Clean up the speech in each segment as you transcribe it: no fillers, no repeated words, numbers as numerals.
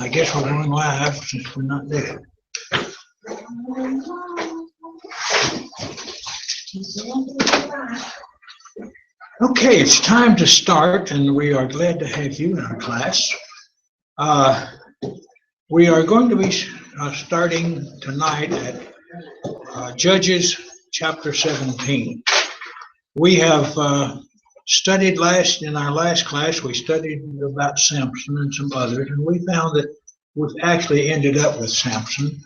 I guess we're going live since we're not there. Okay, it's time to start, and we are glad to have you in our class. We are going to be starting tonight at Judges chapter 17. We have studied in our last class, we studied about Samson and some others, and we found that we've actually ended up with Samson.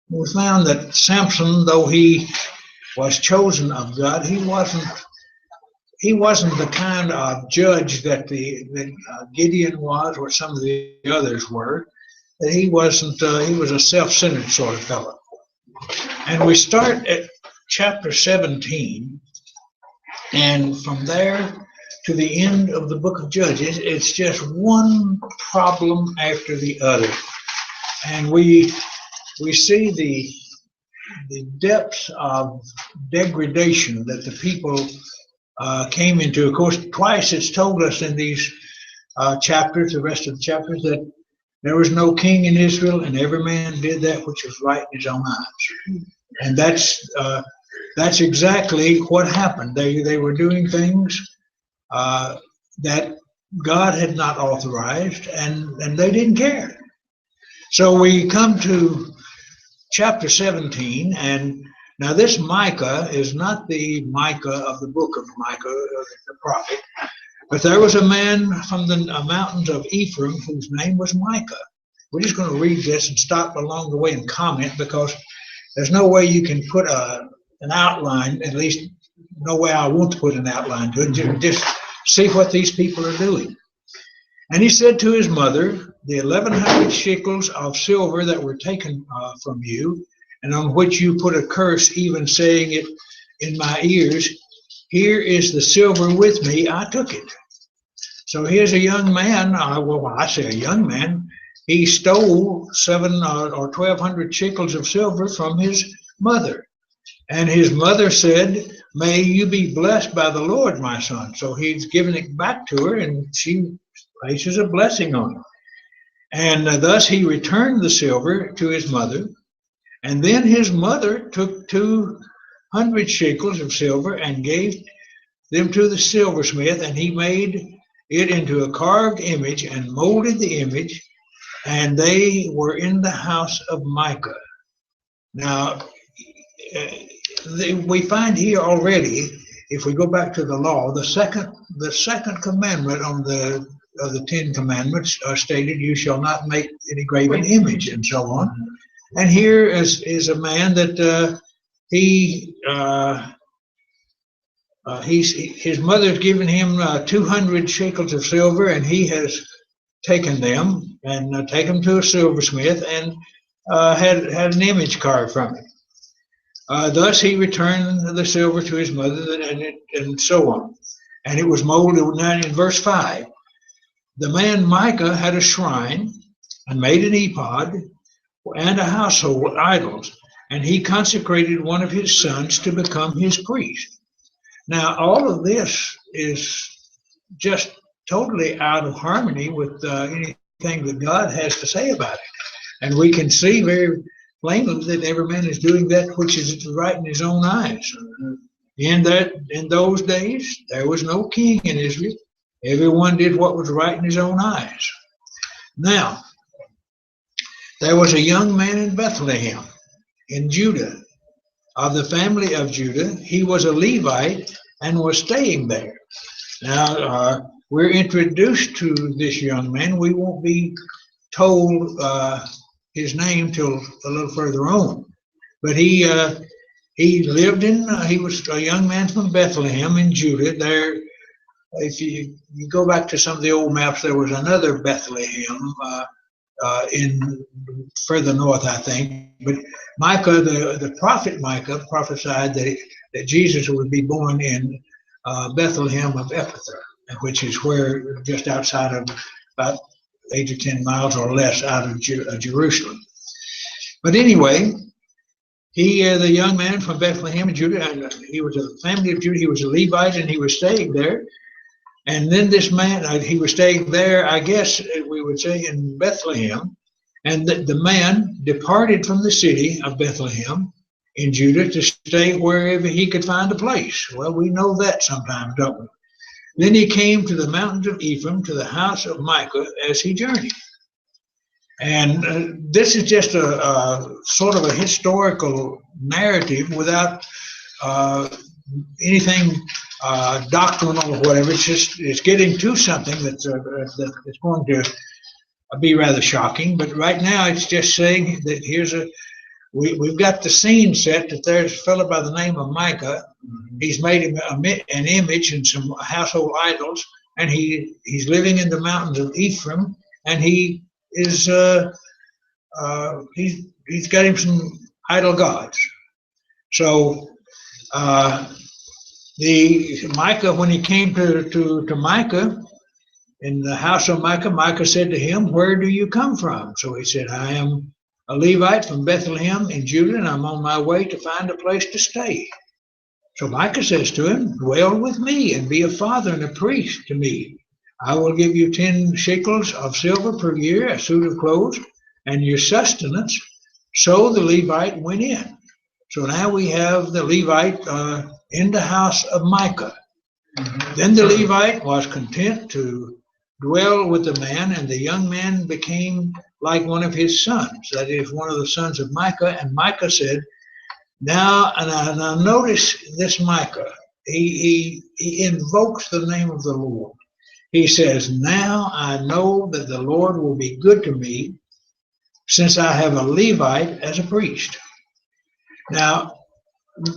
We found that Samson, though he was chosen of God, he wasn't the kind of judge that Gideon was, or some of the others were. That he wasn't. He was a self-centered sort of fellow. And we start at chapter 17, and from there to the end of the book of Judges, it's just one problem after the other, and we see the depths of degradation that the people came into. Of course, twice it's told us in these chapters, the rest of the chapters, that there was no king in Israel, and every man did that which was right in his own eyes. And that's exactly what happened. They were doing things that God had not authorized, and they didn't care. So we come to chapter 17, and now this Micah is not the Micah of the book of Micah, the prophet, but there was a man from the mountains of Ephraim whose name was Micah. We're just going to read this and stop along the way and comment, because there's no way you can put an outline, at least no way I want to put an outline to it. Just see what these people are doing. And he said to his mother, the 1,100 shekels of silver that were taken from you, and on which you put a curse, even saying it in my ears, here is the silver with me, I took it. So here's a young man, well, I say a young man, he stole 700 or 1,200 shekels of silver from his mother. And his mother said, may you be blessed by the Lord, my son. So he's given it back to her, and she places a blessing on it. And thus he returned the silver to his mother. And then his mother took 200 shekels of silver and gave them to the silversmith, and he made it into a carved image and molded the image, and they were in the house of Micah. Now, we find here already, if we go back to the law, the second commandment of the 10 Commandments are stated, you shall not make any graven image, and so on. And here is a man that his mother's given him 200 shekels of silver, and he has taken them and taken them to a silversmith and had an image carved from it. Thus he returned the silver to his mother, and so on. And it was molded. Now in verse 5, the man Micah had a shrine and made an ephod and a household with idols, and he consecrated one of his sons to become his priest. Now all of this is just totally out of harmony with anything that God has to say about it. And we can see very plainly that every man is doing that which is right in his own eyes. In those days, there was no king in Israel. Everyone did what was right in his own eyes. Now, there was a young man in Bethlehem, in Judah, of the family of Judah. He was a Levite and was staying there. Now, we're introduced to this young man. We won't be told his name till a little further on. But he lived he was a young man from Bethlehem in Judah. There, if you go back to some of the old maps, there was another Bethlehem in further north, I think. But Micah, the prophet Micah, prophesied that Jesus would be born in Bethlehem of Ephrathah, which is where just outside of about 8 or 10 miles or less out of Jerusalem. But anyway, the young man from Bethlehem in Judah, and he was a family of Judah. He was a Levite, and he was staying there. And then this man, he was staying there, I guess we would say, in Bethlehem. And the man departed from the city of Bethlehem in Judah to stay wherever he could find a place. Well, we know that sometimes, don't we? Then he came to the mountains of Ephraim, to the house of Micah, as he journeyed. And this is just a sort of a historical narrative without anything doctrinal or whatever. It's getting to something that's going to be rather shocking. But right now, it's just saying that we've got the scene set that there's a fellow by the name of Micah. He's made him an image and some household idols, and he's living in the mountains of Ephraim, and he's got him some idol gods. So the Micah, when he came to Micah, in the house of Micah, Micah said to him, "Where do you come from?" So he said, "I am a Levite from Bethlehem in Judah, and I'm on my way to find a place to stay." So Micah says to him, "Dwell with me and be a father and a priest to me. I will give you 10 shekels of silver per year, a suit of clothes, and your sustenance." So the Levite went in. So now we have the Levite in the house of Micah. Then the Levite was content to dwell with the man, and the young man became like one of his sons, that is, one of the sons of Micah. And Micah said, now notice this Micah, he invokes the name of the Lord. He says, "Now I know that the Lord will be good to me, since I have a Levite as a priest." Now,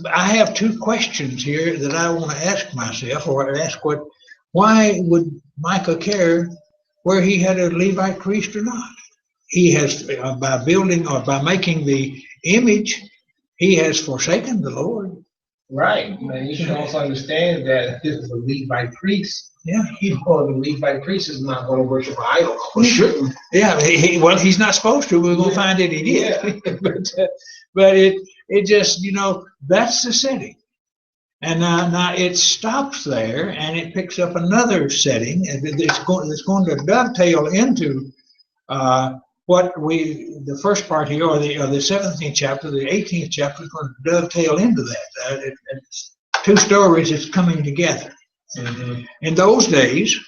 I have two questions here that I want to ask myself, or ask why would Micah care where he had a Levite priest or not? He has, by building or by making the image, he has forsaken the Lord. Right. Man, you should also understand that this is a Levite priest. Yeah. The Levite priest is not going to worship an idol, or shouldn't. Yeah. He's not supposed to. We're going to find that he did. Yeah. but it just, that's the setting. And now it stops there, and it picks up another setting. It's going to dovetail into the first part here, or the 17th chapter, the 18th chapter is going to dovetail into that. It's two stories that's coming together. Mm-hmm. In those days,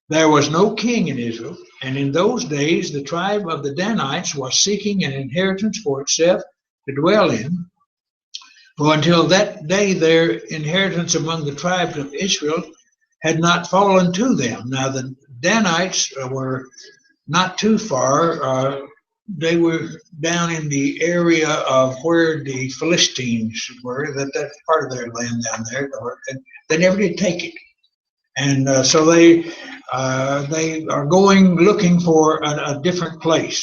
there was no king in Israel, and in those days the tribe of the Danites was seeking an inheritance for itself to dwell in. For until that day their inheritance among the tribes of Israel had not fallen to them. Now the Danites were not too far. They were down in the area of where the Philistines were. That's part of their land down there. And they never did take it. And so they are going looking for a different place.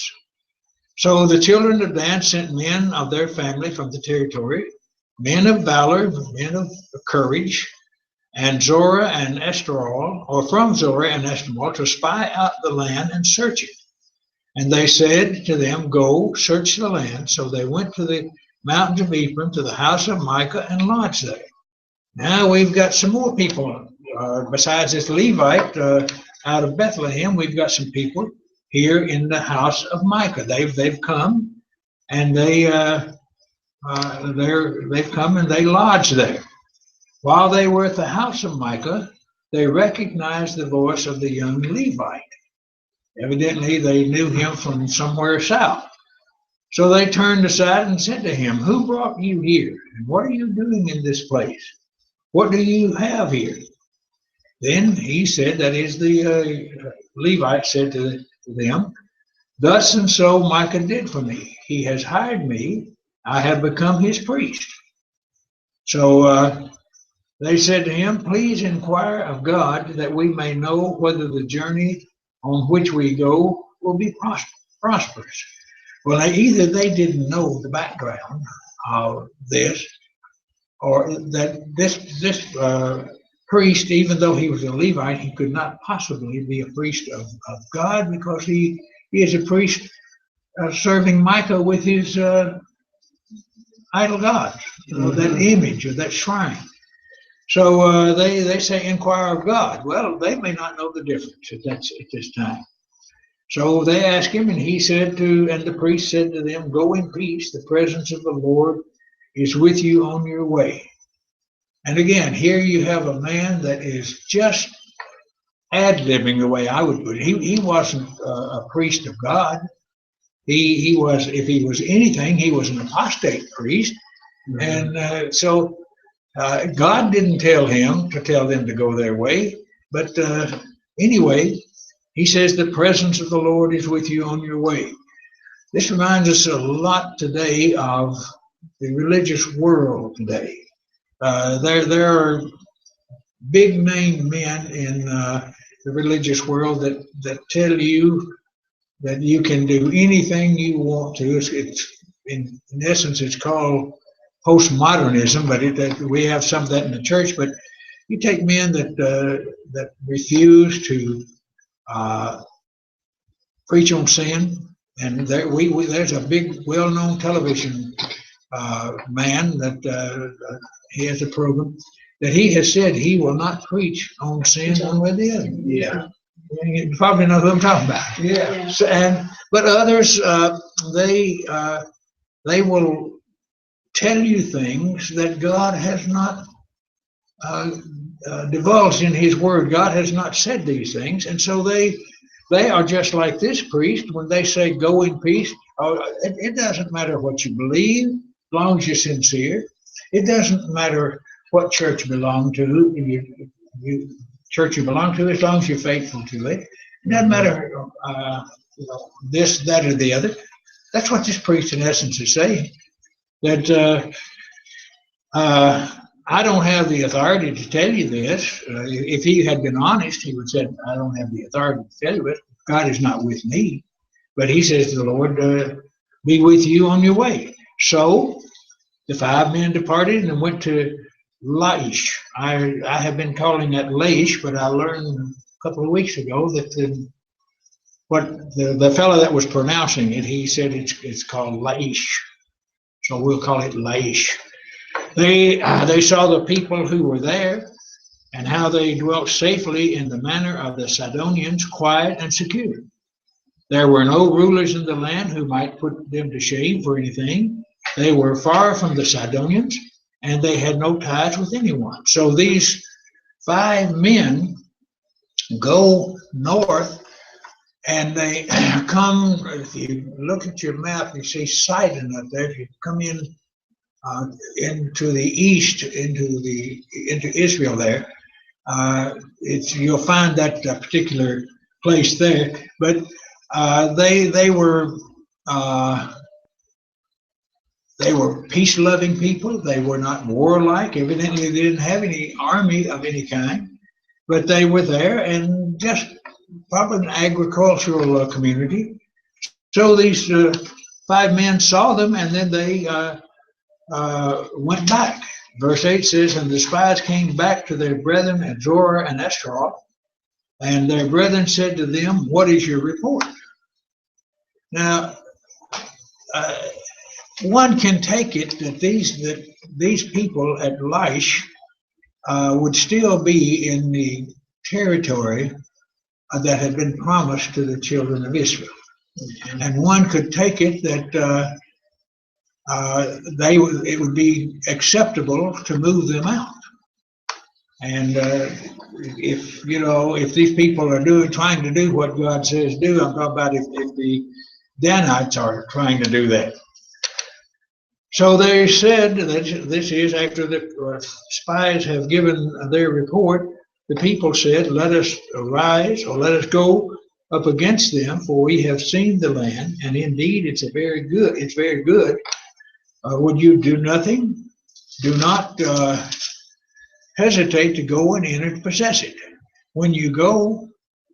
So the children of Dan sent men of their family from the territory, men of valor, men of courage, and Zorah and Eshtaol, or from Zorah and Eshtaol, to spy out the land and search it. And they said to them, "Go, search the land." So they went to the mountains of Ephraim, to the house of Micah, and lodged there. Now we've got some more people. Besides this Levite out of Bethlehem, we've got some people here in the house of Micah. They've come, and they've come and they lodged there. While they were at the house of Micah, they recognized the voice of the young Levite. Evidently, they knew him from somewhere south. So they turned aside and said to him, "Who brought you here? And what are you doing in this place? What do you have here?" Then he said, that is, the Levite said to them, "Thus and so Micah did for me. He has hired me. I have become his priest." So they said to him, "Please inquire of God that we may know whether the journey on which we go will be prosperous." Well, either they didn't know the background of this, or that this priest, even though he was a Levite, he could not possibly be a priest of God, because he is a priest serving Micah with his idol gods, that image or that shrine. So they say, "Inquire of God." Well, they may not know the difference at this time. So they asked him, and he said and the priest said to them, "Go in peace. The presence of the Lord is with you on your way." And again, here you have a man that is just ad-libbing, the way I would put it. He wasn't a priest of God. He was, if he was anything, he was an apostate priest. Mm-hmm. And so God didn't tell him to tell them to go their way. But anyway, he says, "The presence of the Lord is with you on your way." This reminds us a lot today of the religious world today. There are big name men in the religious world that tell you that you can do anything you want to. It's in essence, it's called postmodernism, but we have some of that in the church. But you take men that refuse to preach on sin, and there's a big, well-known television man that he has a program that he has said he will not preach on sin one way or the other. Yeah. You probably know who I'm talking about. Yeah. So, but others, they will tell you things that God has not divulged in His Word. God has not said these things, and so they are just like this priest when they say, "Go in peace." It doesn't matter what you believe, as long as you're sincere. It doesn't matter what church you belong to. Church you belong to, as long as you're faithful to it. It doesn't matter this, that, or the other. That's what this priest, in essence, is saying. That I don't have the authority to tell you this. If he had been honest, he would have said, "I don't have the authority to tell you it. God is not with me." But he says to the Lord, "Be with you on your way." So the 5 men departed and went to Laish. I have been calling that Laish, but I learned a couple of weeks ago that the fellow that was pronouncing it, he said it's called Laish. So we'll call it Laish. They saw the people who were there and how they dwelt safely in the manner of the Sidonians, quiet and secure. There were no rulers in the land who might put them to shame for anything. They were far from the Sidonians, and they had no ties with anyone. So these 5 men go north, and they come. If you look at your map, you see Sidon up there. If you come in into the east, into Israel there, you'll find that particular place there. But they were peace-loving people. They were not warlike. Evidently, they didn't have any army of any kind, but they were there, and just probably an agricultural community. So these 5 men saw them, and then they went back. Verse 8 says, "And the spies came back to their brethren at Zorah and Eshtaroth, and their brethren said to them, 'What is your report?'" Now, one can take it that these people at Laish would still be in the territory that had been promised to the children of Israel. And one could take it that it would be acceptable to move them out. And if these people are trying to do what God says do, I'm talking about if the Danites are trying to do that. So they said that this is after the spies have given their report. The people said, "Let us arise, or let us go up against them, for we have seen the land, and indeed it's very good. Would you do nothing? Do not hesitate to go and enter to possess it. When you go,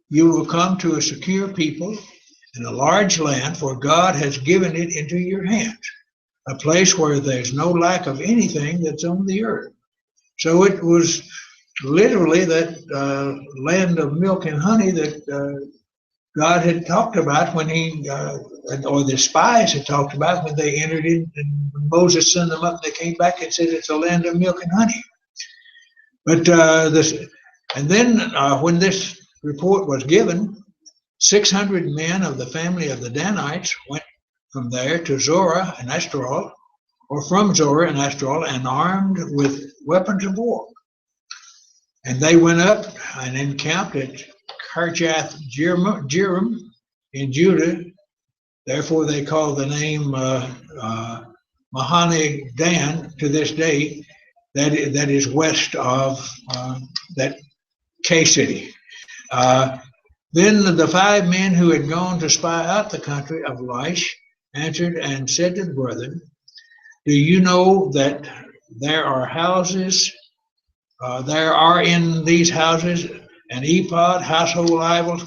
you will come to a secure people and a large land, for God has given it into your hands, a place where there's no lack of anything that's on the earth." So it was literally that land of milk and honey that God had talked about when or the spies had talked about when they entered in, and Moses sent them up, they came back and said it's a land of milk and honey. But when this report was given, 600 men of the family of the Danites went from there to Zorah and Ashtaroth, or from Zorah and Ashtaroth, and armed with weapons of war. And they went up and encamped at Kirjath Jearim in Judah. Therefore, they call the name Mahane Dan to this day. That is west of that K city. Then the 5 men who had gone to spy out the country of Laish answered and said to the brethren, "Do you know that there are houses? There are in these houses an ephod, household idols,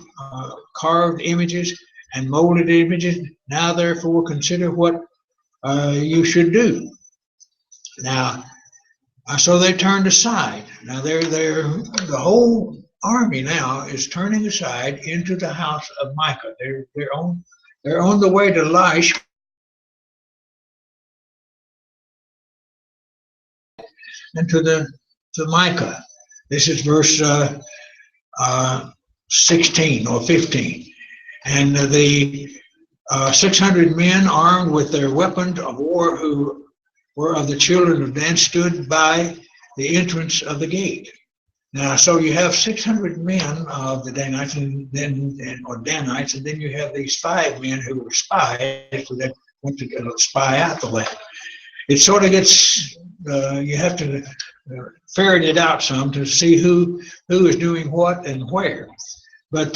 carved images, and molded images. Now, therefore, consider what you should do." Now, so they turned aside. Now, the whole army now is turning aside into the house of Micah. They're on the way to Laish, and to Micah. This is verse 16 or 15. And the 600 men armed with their weapons of war who were of the children of Dan stood by the entrance of the gate. Now, so you have 600 men of the Danites, or Danites, and then you have these 5 men who were spies that went to spy out the land. It sort of gets, you have to ferret it out some to see who is doing what and where. But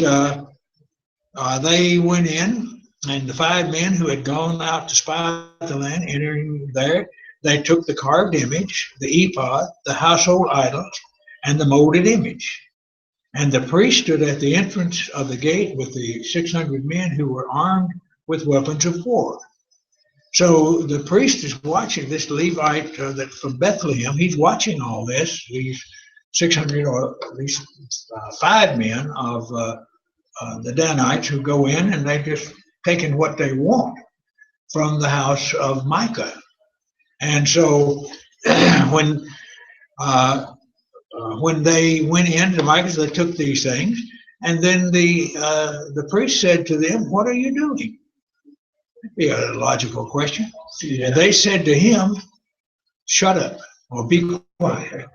they went in, and the 5 men who had gone out to spy out the land, entering there, they took the carved image, the ephod, the household idols, and the molded image. And the priest stood at the entrance of the gate with the 600 men who were armed with weapons of war. So the priest is watching this Levite that from Bethlehem. He's watching all this. These 600 or these 5 men of the Danites who go in, and they're just taking what they want from the house of Micah. And so when they went into Micah, they took these things, and then the priest said to them, "What are you doing?" That'd be a logical question. Yeah. And they said to him, "Shut up, or be quiet.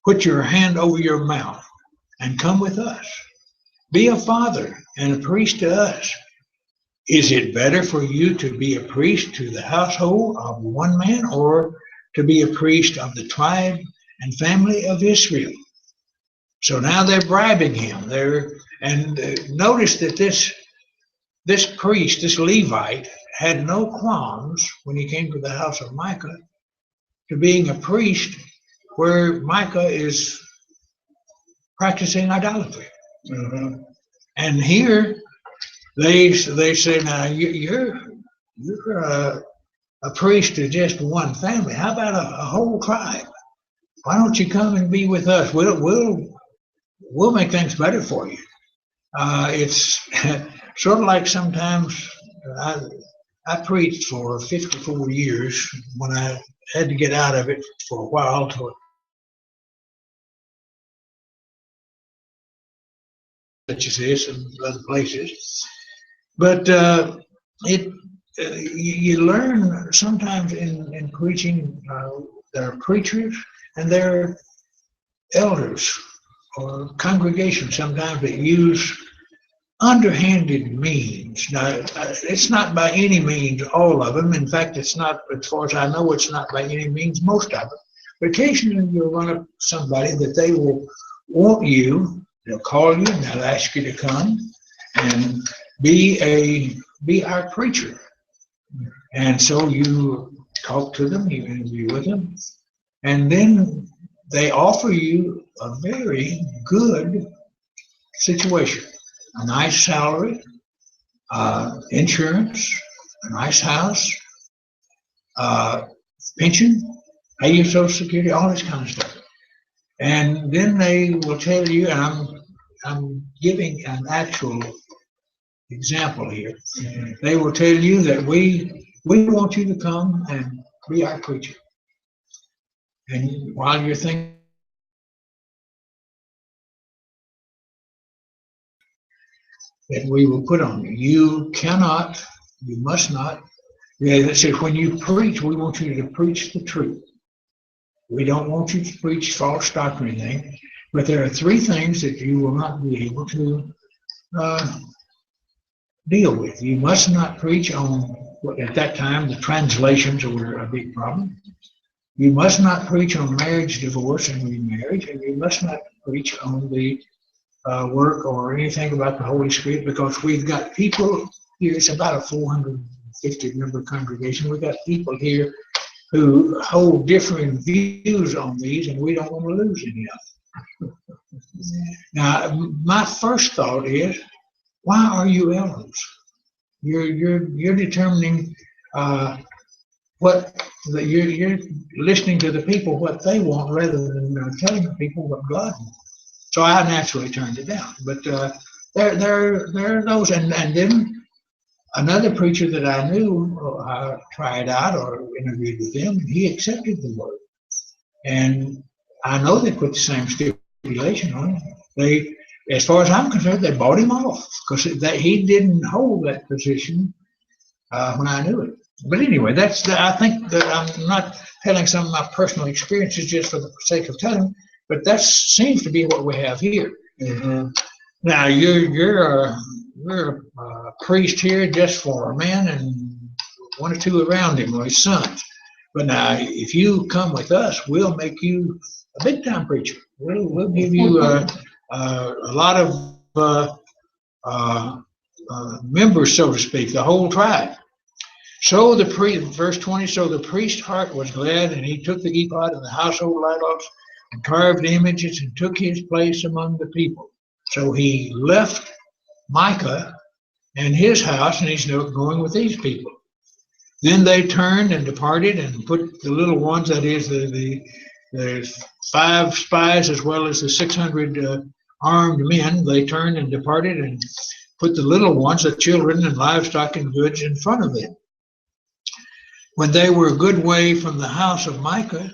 Put your hand over your mouth and come with us. Be a father and a priest to us. Is it better for you to be a priest to the household of one man, or to be a priest of the tribe and family of Israel?" So now they're bribing him. Notice that this priest, this Levite, had no qualms when he came to the house of Micah to being a priest where Micah is practicing idolatry. Mm-hmm. And here they say, "Now you're a priest to just one family. How about a whole tribe? Why don't you come and be with us? We'll make things better for you." It's sort of like sometimes I preached for 54 years when I had to get out of it for a while such as this and other places. But you learn sometimes in preaching. There are preachers and there are elders or congregations sometimes that use underhanded means. Now, it's not by any means all of them. In fact, it's not, as far as I know, it's not by any means most of them. But occasionally you'll run up somebody that they will want you, they'll call you and they'll ask you to come and be our preacher. And so you talk to them, you interview with them, and then they offer you a very good situation. A nice salary, insurance, a nice house, pension, pay your Social Security, all this kind of stuff. And then they will tell you, and I'm giving an actual example here. They will tell you that we want you to come and be our preacher. And while you're thinking, that we will put on you. You cannot, you must not. Yeah, that says when you preach, we want you to preach the truth. We don't want you to preach false doctrine or anything, but there are three things that you will not be able to deal with. You must not preach on, at that time, the translations were a big problem. You must not preach on marriage, divorce, and remarriage, and you must not preach on the work or anything about the Holy Spirit, because we've got people here. It's about a 450 member congregation. We've got people here who hold differing views on these, and we don't want to lose any of them. Now, my first thought is, why are you elders? You're determining you're listening to the people what they want rather than telling the people what God wants. So I naturally turned it down. But there are those, and then another preacher that I knew, I tried out or interviewed with him, and he accepted the word. And I know they put the same stipulation on it. They, as far as I'm concerned, they bought him off because he didn't hold that position when I knew it. But anyway, I think that I'm not telling some of my personal experiences just for the sake of telling, but that seems to be what we have here. Mm-hmm. Now you're a priest here just for a man and one or two around him or his sons. But now, if you come with us, we'll make you a big time preacher. We'll give you a lot of members, so to speak, the whole tribe. So the priest, verse 20, so the priest's heart was glad, and he took the ephod and the household idols and carved images and took his place among the people. So he left Micah and his house, and he's going with these people. Then they turned and departed and put the little ones, that is the 5 spies as well as the 600 armed men, they turned and departed and put the little ones, the children and livestock and goods, in front of them. When they were a good way from the house of Micah,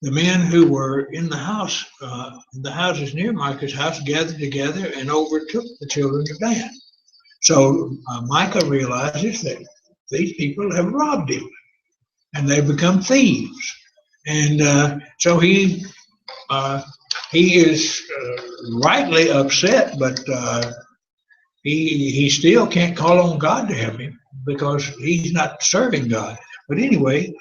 the men who were in the houses near Micah's house gathered together and overtook the children of Dan. So Micah realizes that these people have robbed him and they've become thieves. And so he is rightly upset, but he still can't call on God to help him because he's not serving God. But anyway,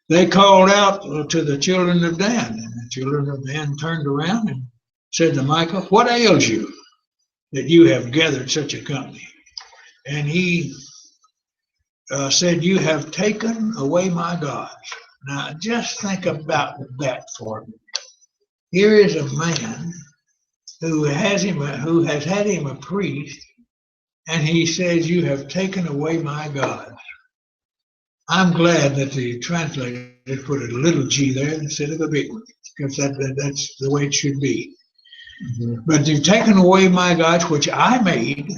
they called out to the children of Dan, and the children of Dan turned around and said to Micah, "What ails you that you have gathered such a company?" And he said, "You have taken away my gods." Now, just think about that for me. Here is a man who has had him a priest, and he says, "You have taken away my gods." I'm glad that the translator put a little g there instead of a big one, because that's the way it should be. Mm-hmm. But you've taken away my gods, which I made.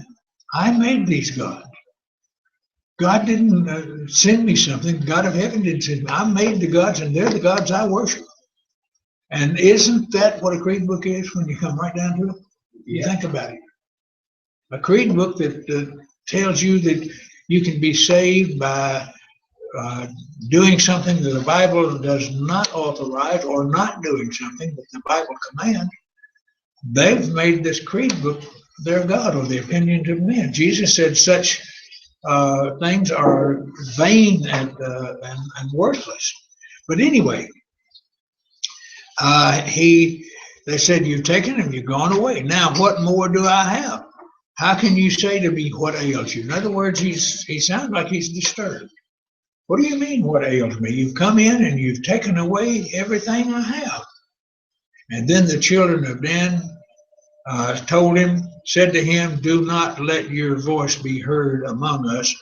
I made these gods. God didn't send me something. God of heaven didn't send me. I made the gods, and they're the gods I worship. And isn't that what a creed book is when you come right down to it? You think about it. A creed book that tells you that you can be saved by doing something that the Bible does not authorize, or not doing something that the Bible commands. They've made this creed book their God, or the opinions of men. Jesus said such things are vain and worthless. But anyway, they said, "You've taken him, you've gone away. Now what more do I have? How can you say to me, what ails you?" In other words, he sounds like he's disturbed. What do you mean, what ails me? You've come in and you've taken away everything I have. And then the children of Dan said to him, "Do not let your voice be heard among us,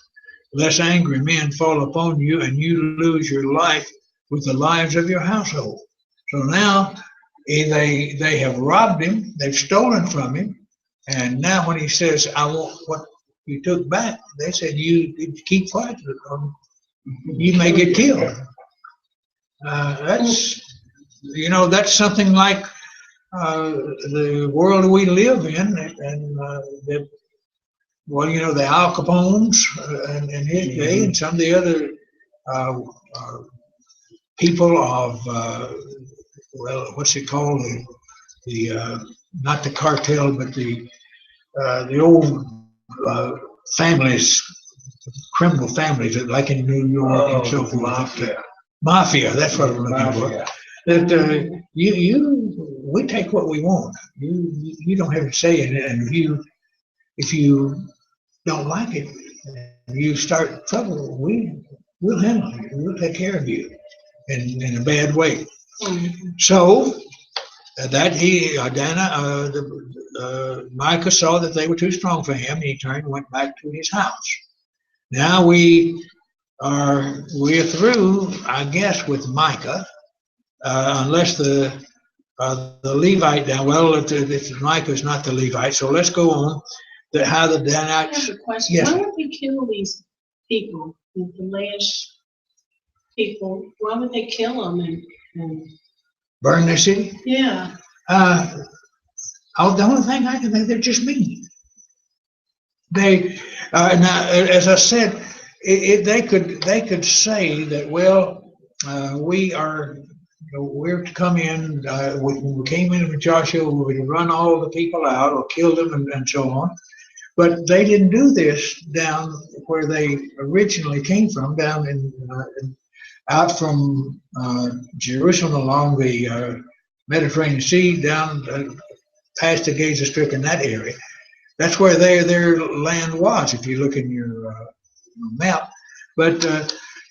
lest angry men fall upon you and you lose your life with the lives of your household." So now they have robbed him, they've stolen from him, and now when he says, "I want what you took back," they said, "You keep quiet, you may get killed." That's something like the world we live in, and that well, you know, the Al Capones and his day, and some of the other uh, uh, people of, well, what's it called? The not the cartel, but the old families, criminal families, like in New York and so forth. Mafia. Mafia, that's what I'm looking for. Mafia. That we take what we want. You don't have to say it, and if you don't like it, and you start trouble, we'll handle it. We'll take care of you in a bad way. So that Micah saw that they were too strong for him, and he turned and went back to his house. Now we're through, I guess, with Micah, unless the Levite down. Well, if Micah's not the Levite, so let's go on. How the Danites. I have a question. Yes. Why would they kill these people, the Laish people? Why would they kill them? And Burn their city? yeah. The only thing I can think, they're just mean. They now, as I said, they could say that, well, we're to come in. When we came in with Joshua, we were to run all the people out or kill them and so on. But they didn't do this down where they originally came from, down out from Jerusalem along the Mediterranean Sea down past the Gaza Strip in that area. That's where their land was, if you look in your map. But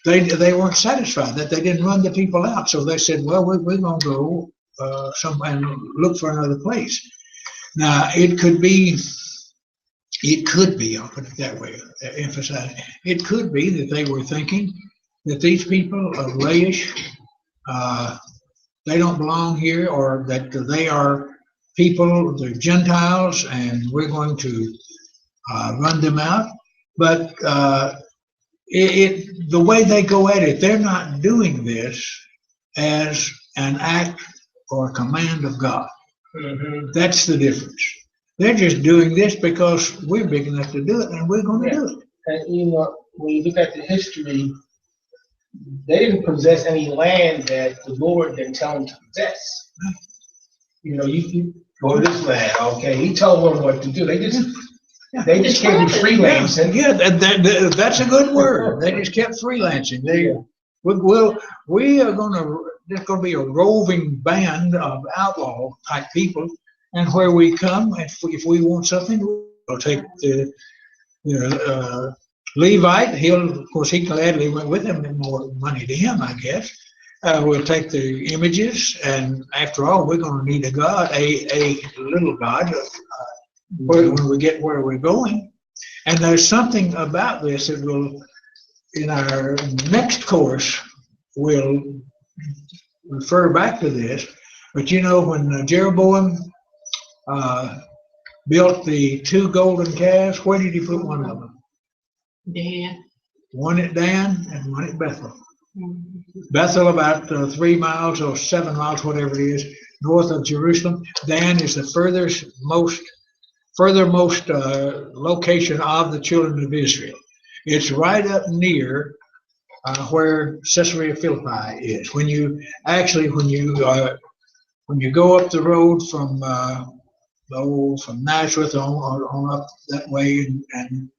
they weren't satisfied that they didn't run the people out, so they said, "Well, we're going to go and look for another place." Now it could be. I'll put it that way, emphasize. It could be that they were thinking that these people of Laish, they don't belong here, or that they are people, they're Gentiles, and we're going to run them out. But the way they go at it, they're not doing this as an act or a command of God. That's the difference. They're just doing this because we're big enough to do it, and we're going to do it. And you know, when you look at the history, they didn't possess any land that the Lord didn't tell them to possess. You know, you go to this land, okay? He told them what to do. They just can't be freelancing. Yeah, that's a good word. They just kept freelancing. We are going to. There's going to be a roving band of outlaw type people, and where we come, if we want something, we'll take the Levite. Of course, he gladly went with him, and more money to him, I guess. We'll take the images, and after all, we're going to need a God, a little God, when we get where we're going. And there's something about this that will, in our next course, will refer back to this. But you know, when Jeroboam built the two golden calves, where did he put one of them? Dan. One at Dan and one at Bethel. Bethel about 3 miles or 7 miles, whatever it is, north of Jerusalem. Dan is the furthermost location of the children of Israel. It's right up near where Caesarea Philippi is. When you go up the road from Nazareth on up that way, and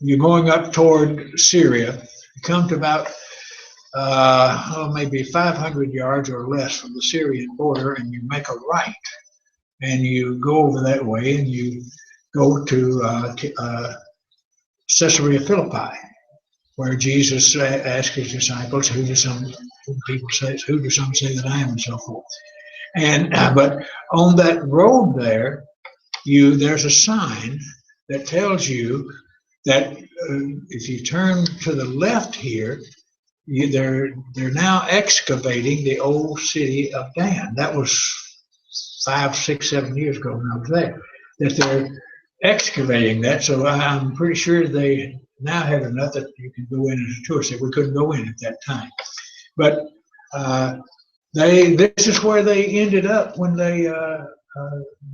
you're going up toward Syria, you come to about maybe 500 yards or less from the Syrian border, and you make a right, and you go over that way, and you go to Caesarea Philippi, where Jesus asked his disciples, who do some say that I am, and so forth. And but on that road there's a sign that tells you that if you turn to the left here, they're now excavating the old city of Dan. That was 5, 6, 7 years ago when I was there. That they're excavating that, so I'm pretty sure they now have enough that you can go in as a tourist. We couldn't go in at that time, but this is where they ended up when they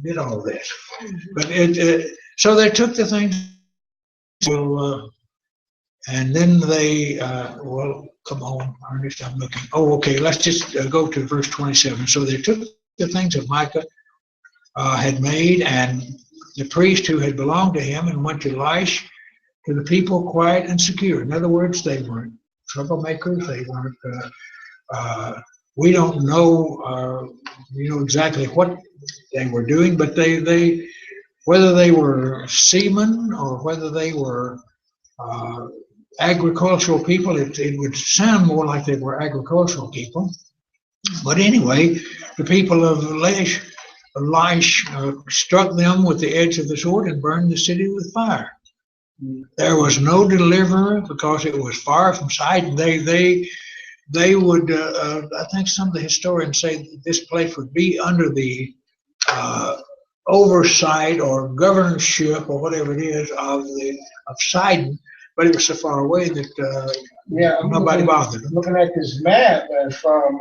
did all this. But so they took the things Well, and then they, well, come on, Ernest, I'm looking. Oh, okay, let's just go to verse 27. So they took the things that Micah had made, and the priest who had belonged to him, and went to Laish, to the people quiet and secure. In other words, they weren't troublemakers. They weren't. We don't know, exactly what they were doing, but they whether they were seamen or whether they were agricultural people, it would sound more like they were agricultural people. But anyway, the people of Laish struck them with the edge of the sword and burned the city with fire. There was no deliverer because it was far from sight. They would, I think some of the historians say that this place would be under the oversight or governorship or whatever it is of Sidon, but it was so far away that nobody bothered. Looking at this map from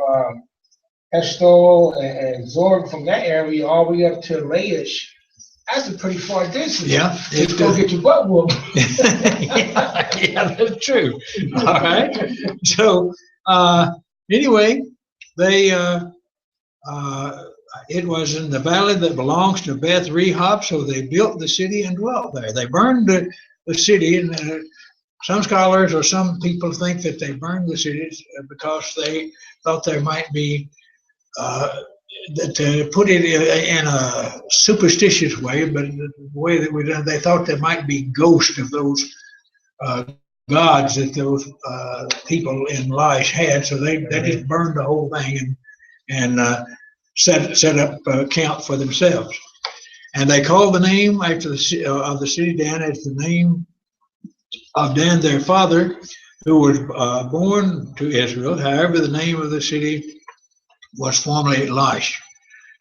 Eshkol and Zorg, from that area all the way up to Laish, that's a pretty far distance. Yeah, Just go get your butt whooped. yeah, that's true. All right. So anyway, they it was in the valley that belongs to Beth Rehob, so they built the city and dwelt there. They burned the city, and some scholars or some people think that they burned the cities because they thought there might be, to put it in a superstitious way, but the way that we done, they thought there might be ghosts of those gods that those people in Laish had, so they just burned the whole thing and set up camp for themselves. And they called the name after of the city Dan as the name of Dan their father, who was born to Israel. However, the name of the city was formerly Laish.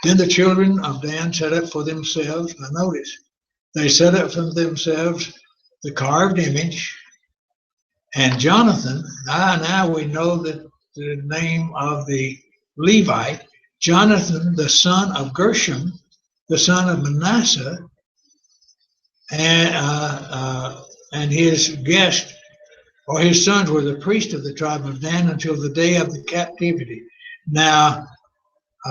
Then the children of Dan set up for themselves, now notice, they set up for themselves the carved image, and Jonathan, now we know that the name of the Levite, Jonathan, the son of Gershom, the son of Manasseh, and his guest, or his sons, were the priests of the tribe of Dan until the day of the captivity. Now,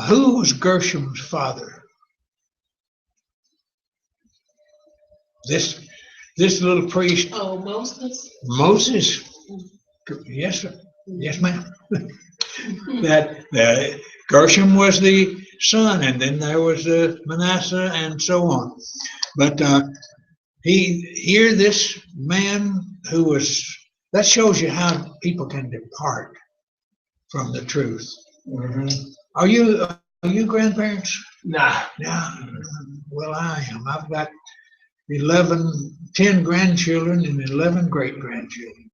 who was Gershom's father? This little priest. Oh, Moses? Moses. Yes, sir. Yes, ma'am. that Gershom was the son, and then there was Manasseh, and so on. But this man who was, that shows you how people can depart from the truth. Mm-hmm. Are you grandparents? Nah. Yeah. Well, I am. I've got 10 grandchildren and 11 great grandchildren,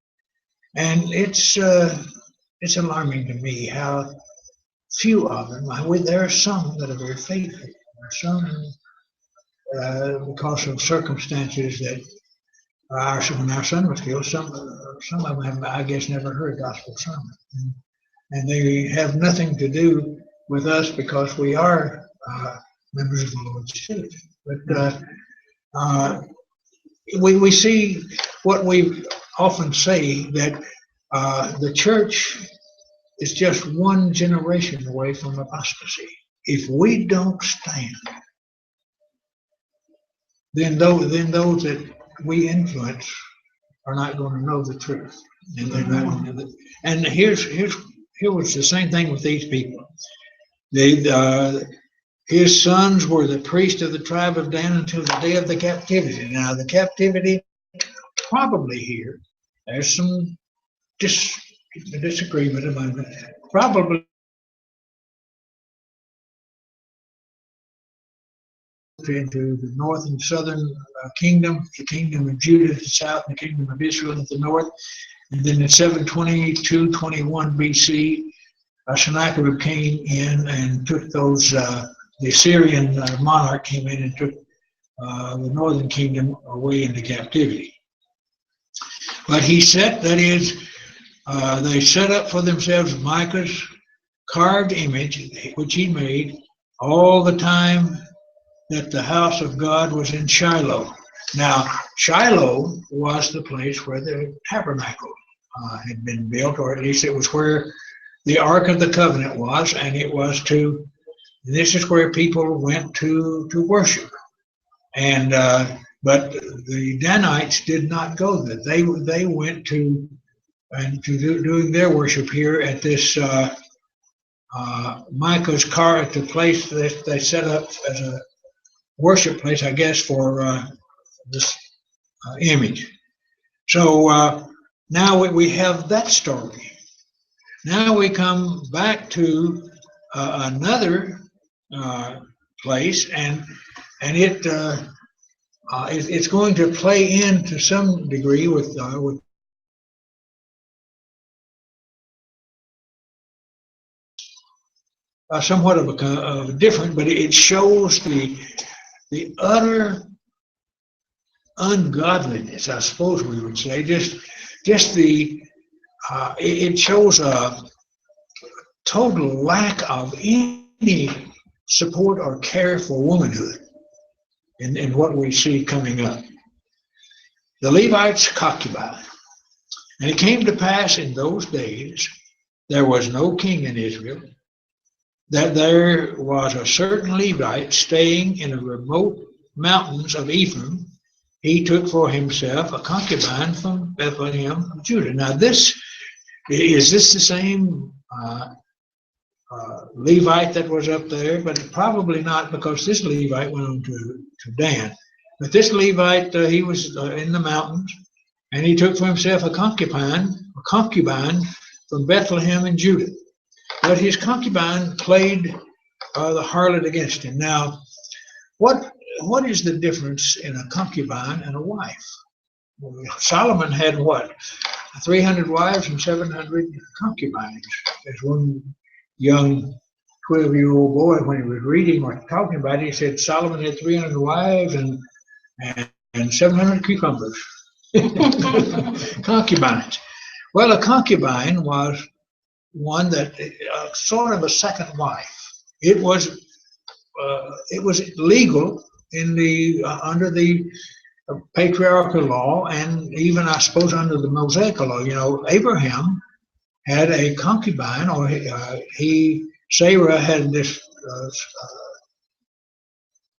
and it's alarming to me how few of them. There are some that are very faithful. There are some because of circumstances that when our son was killed, some of them have, I guess, never heard a gospel sermon, and they have nothing to do with us because we are members of the Lord's church. But we see what we often say, that the church is just one generation away from apostasy. If we don't stand, then those that we influence are not going to know the truth, and they're not going to know. And here was the same thing with these people. His sons were the priests of the tribe of Dan until the day of the captivity. Now, the captivity, probably here, there's some disagreement among them. Probably into the north and southern kingdom, the kingdom of Judah to the south, and the kingdom of Israel at the north. And then in 722-21 BC, Sennacherib came in and took those. The Assyrian monarch came in and took the northern kingdom away into captivity. But they set up for themselves Micah's carved image, which he made all the time that the house of God was in Shiloh. Now, Shiloh was the place where the tabernacle had been built, or at least it was where the Ark of the Covenant was, and it was to, this is where people went to worship. And but the Danites did not go there. They went to doing their worship here at this Micah's car, at the place that they set up as a worship place, I guess, for this image. So now we have that story. Now we come back to another place, and it's going to play in to some degree with somewhat of a different, but it shows the utter ungodliness, I suppose we would say. Just the it shows a total lack of any support or care for womanhood in what we see coming up. The Levites' concubine. And it came to pass in those days, there was no king in Israel, that there was a certain Levite staying in the remote mountains of Ephraim. He took for himself a concubine from Bethlehem, Judah. Now, is this the same Levite that was up there? But probably not, because this Levite went on to Dan. But this Levite, he was in the mountains, and he took for himself a concubine from Bethlehem in Judah. But his concubine played the harlot against him. Now, what is the difference in a concubine and a wife? Well, Solomon had what? 300 wives and 700 concubines. There's one young 12-year-old boy, when he was reading or talking about it, he said Solomon had 300 wives and 700 cucumbers. Concubines. Well, a concubine was one that sort of a second wife. It was legal in the under the patriarchal law, and even I suppose under the Mosaic law. You know, Abraham had a concubine, or Sarah had this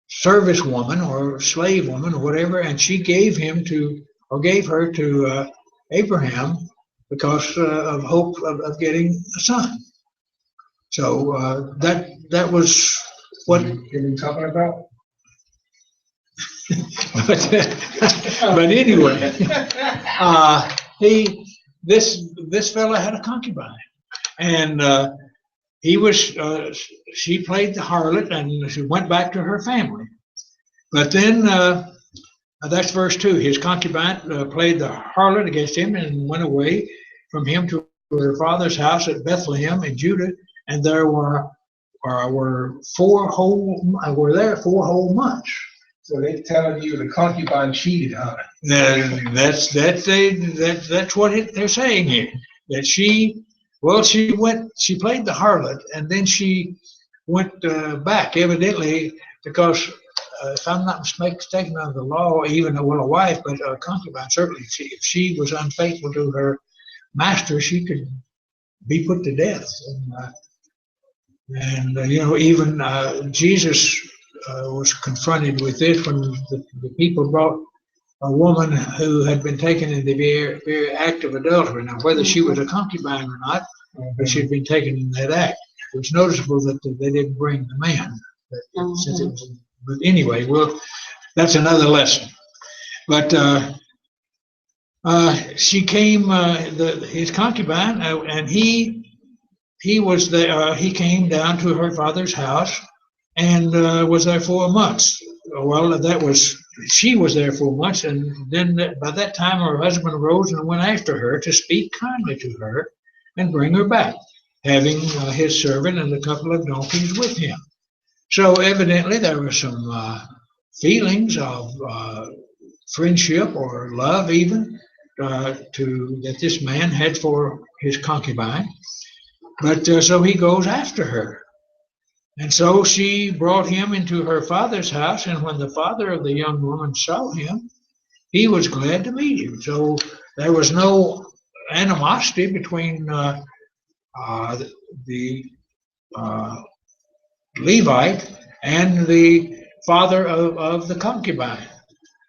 service woman or slave woman or whatever, and she gave her to Abraham because of hope of getting a son. So that was what you're talking about. but anyway, this fellow had a concubine, and she played the harlot, and she went back to her family. But then that's verse 2. His concubine played the harlot against him and went away from him to her father's house at Bethlehem in Judah, and there were 4 whole months. So they're telling you the concubine cheated on her. That's what they're saying here. That she played the harlot, and then she went back, evidently, because if I'm not mistaken, under the law, even a wife, but a concubine, certainly, if she was unfaithful to her master, she could be put to death. And even Jesus was confronted with this when the people brought a woman who had been taken in the very act of adultery. Now, whether she was a concubine or not, but she'd been taken in that act. It was noticeable that they didn't bring the man. But anyway, that's another lesson. But she came, his concubine, and he was there. He came down to her father's house and was there 4 months. Well, she was there 4 months, and then by that time her husband arose and went after her to speak kindly to her and bring her back, having his servant and a couple of donkeys with him. So evidently there were some feelings of friendship or love even that this man had for his concubine. But so he goes after her. And so she brought him into her father's house, and when the father of the young woman saw him, he was glad to meet him. So there was no animosity between the uh, Levite and the father of the concubine.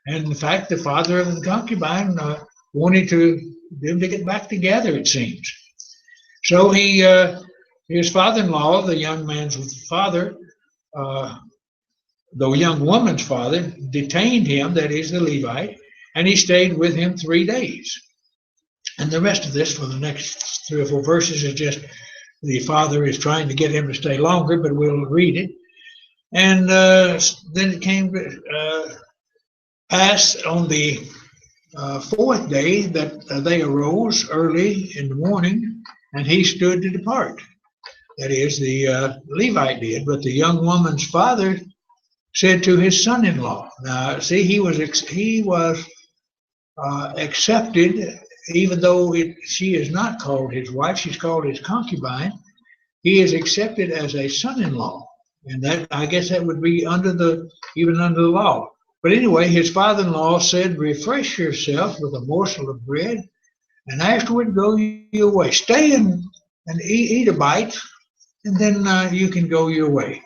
And in fact, the father of the concubine wanted them to get back together, it seems. So his father-in-law, the young man's father, uh, the young woman's father, detained him, that is the Levite, and he stayed with him 3 days. And the rest of this for the next 3 or 4 verses is just the father is trying to get him to stay longer, but we'll read it. And then it came to pass on the 4th day that they arose early in the morning, and he stood to depart. That is, the Levite did, but the young woman's father said to his son-in-law. Now, see, he was accepted, even though she is not called his wife; she's called his concubine. He is accepted as a son-in-law, and that, I guess, that would be even under the law. But anyway, his father-in-law said, "Refresh yourself with a morsel of bread, and afterward go your way. Stay and eat a bite, and then you can go your way."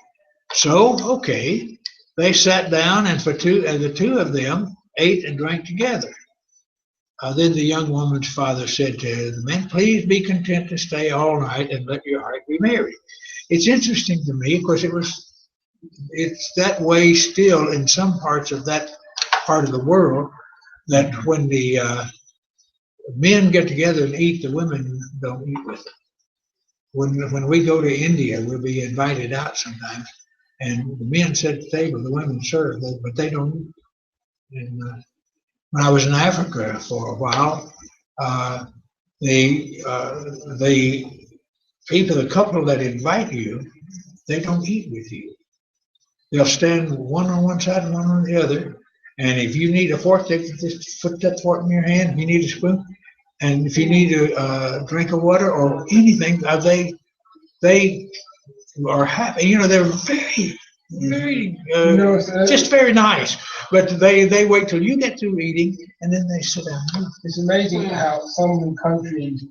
So, okay, they sat down, and the two of them ate and drank together. Then the young woman's father said to the man, "Please be content to stay all night and let your heart be merry." It's interesting to me, because it's that way still in some parts of that part of the world, that when the men get together and eat, the women don't eat with them. When we go to India, we'll be invited out sometimes, and the men sit at the table, the women serve, but they don't eat. And when I was in Africa for a while, the people, the couple that invite you, they don't eat with you. They'll stand one on one side and one on the other. And if you need a fork, they just put that fork in your hand. If you need a spoon, and if you need a drink of water or anything, they are happy. They're very, just very nice. But they wait till you get through eating, and then they sit down. It's amazing how some countries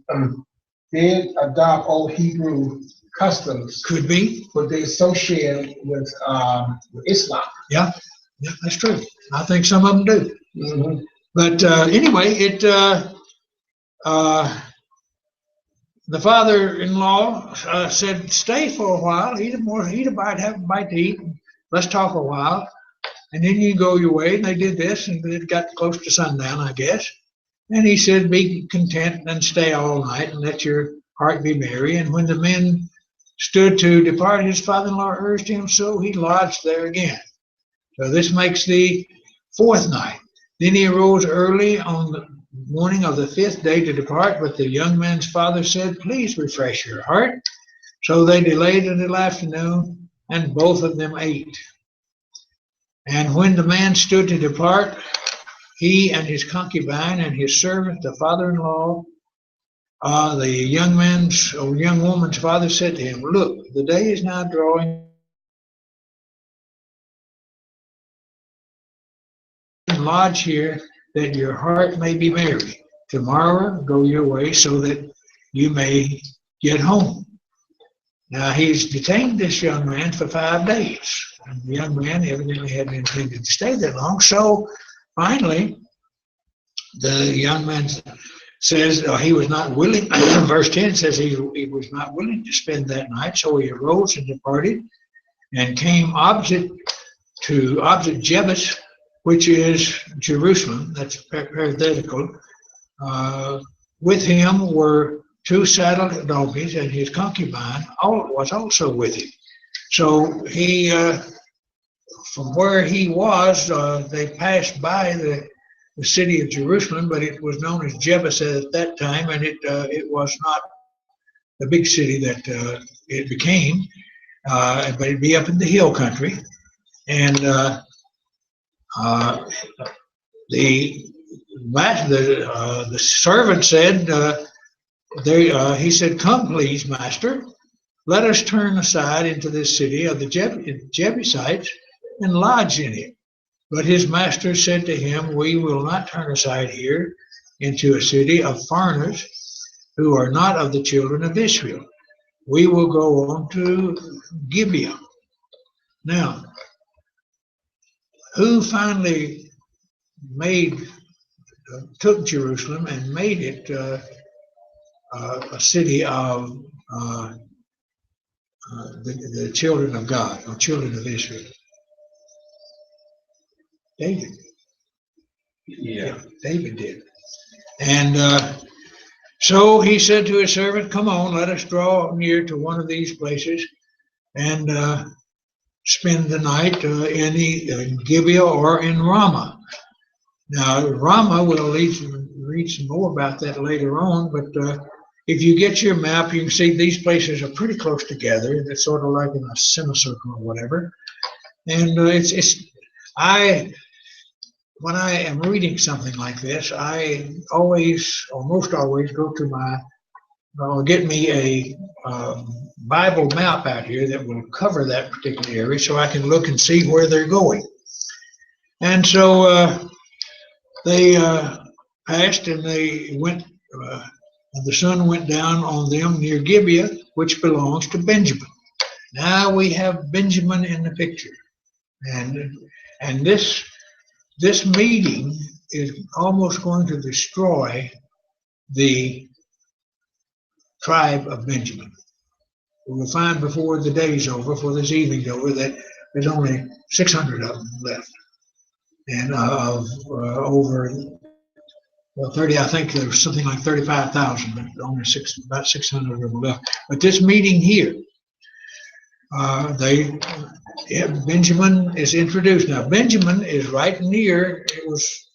did adopt old Hebrew customs. Could be, but they associate with Islam. Yeah, that's true. I think some of them do. Mm-hmm. But anyway, the father-in-law said, "Stay for a while, eat a bite, have a bite to eat, let's talk a while, and then you go your way." And they did this, and it got close to sundown, I guess. And he said, "Be content and stay all night, and let your heart be merry." And when the men stood to depart, his father-in-law urged him, so he lodged there again. So this makes the 4th night. Then he arose early on the morning of the 5th day to depart, but the young man's father said, "Please refresh your heart." So they delayed until afternoon, and both of them ate. And when the man stood to depart, he and his concubine and his servant, the father-in-law, the young woman's father said to him, "Look, the day is now drawing. Lodge here, that your heart may be merry. Tomorrow go your way, so that you may get home." Now he's detained this young man for 5 days. And the young man evidently hadn't intended to stay that long. So finally, the young man says he was not willing. Verse 10 says he was not willing to spend that night. So he arose and departed, and came opposite Jebus, which is Jerusalem. That's parenthetical. With him were 2 saddled donkeys, and his concubine was also with him. So he, from where he was, they passed by the city of Jerusalem, but it was known as Jebus at that time, and it was not the big city that it became, but it'd be up in the hill country. And the servant said, he said, "Come, please, master, let us turn aside into this city of the Jebusites and lodge in it." But his master said to him, we will not turn aside here into a city of foreigners who are not of the children of Israel. We will go on to Gibeah. Now, who finally took Jerusalem and made it a city of the children of God, or children of Israel? David. Yeah. David did. And so he said to his servant, come on, let us draw near to one of these places and spend the night in Gibeah or in Ramah. Now, Ramah, we'll read some more about that later on, but if you get your map, you can see these places are pretty close together. They're sort of like in a semicircle or whatever. And when I am reading something like this, I always, almost always, go to get me a Bible map out here that will cover that particular area so I can look and see where they're going. And so they passed and they went, and the sun went down on them near Gibeah, which belongs to Benjamin. Now we have Benjamin in the picture. And this meeting is almost going to destroy the tribe of Benjamin. We'll find before the day's over, before this evening's over, that there's only 600 of them left. And over 30, I think there's something like 35,000, but only about 600 of them left. But this meeting here, Benjamin is introduced. Now, Benjamin is right near, it was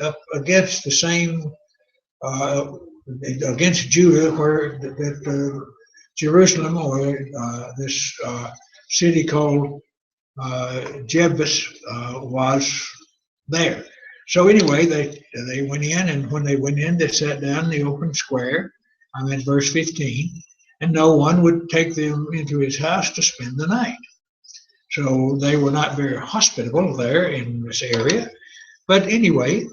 up against the same, against Judah, where that Jerusalem, or this city called Jebus, was there. So anyway, they went in, and when they went in, they sat down in the open square. I'm in verse 15, and no one would take them into his house to spend the night. So they were not very hospitable there in this area. But anyway,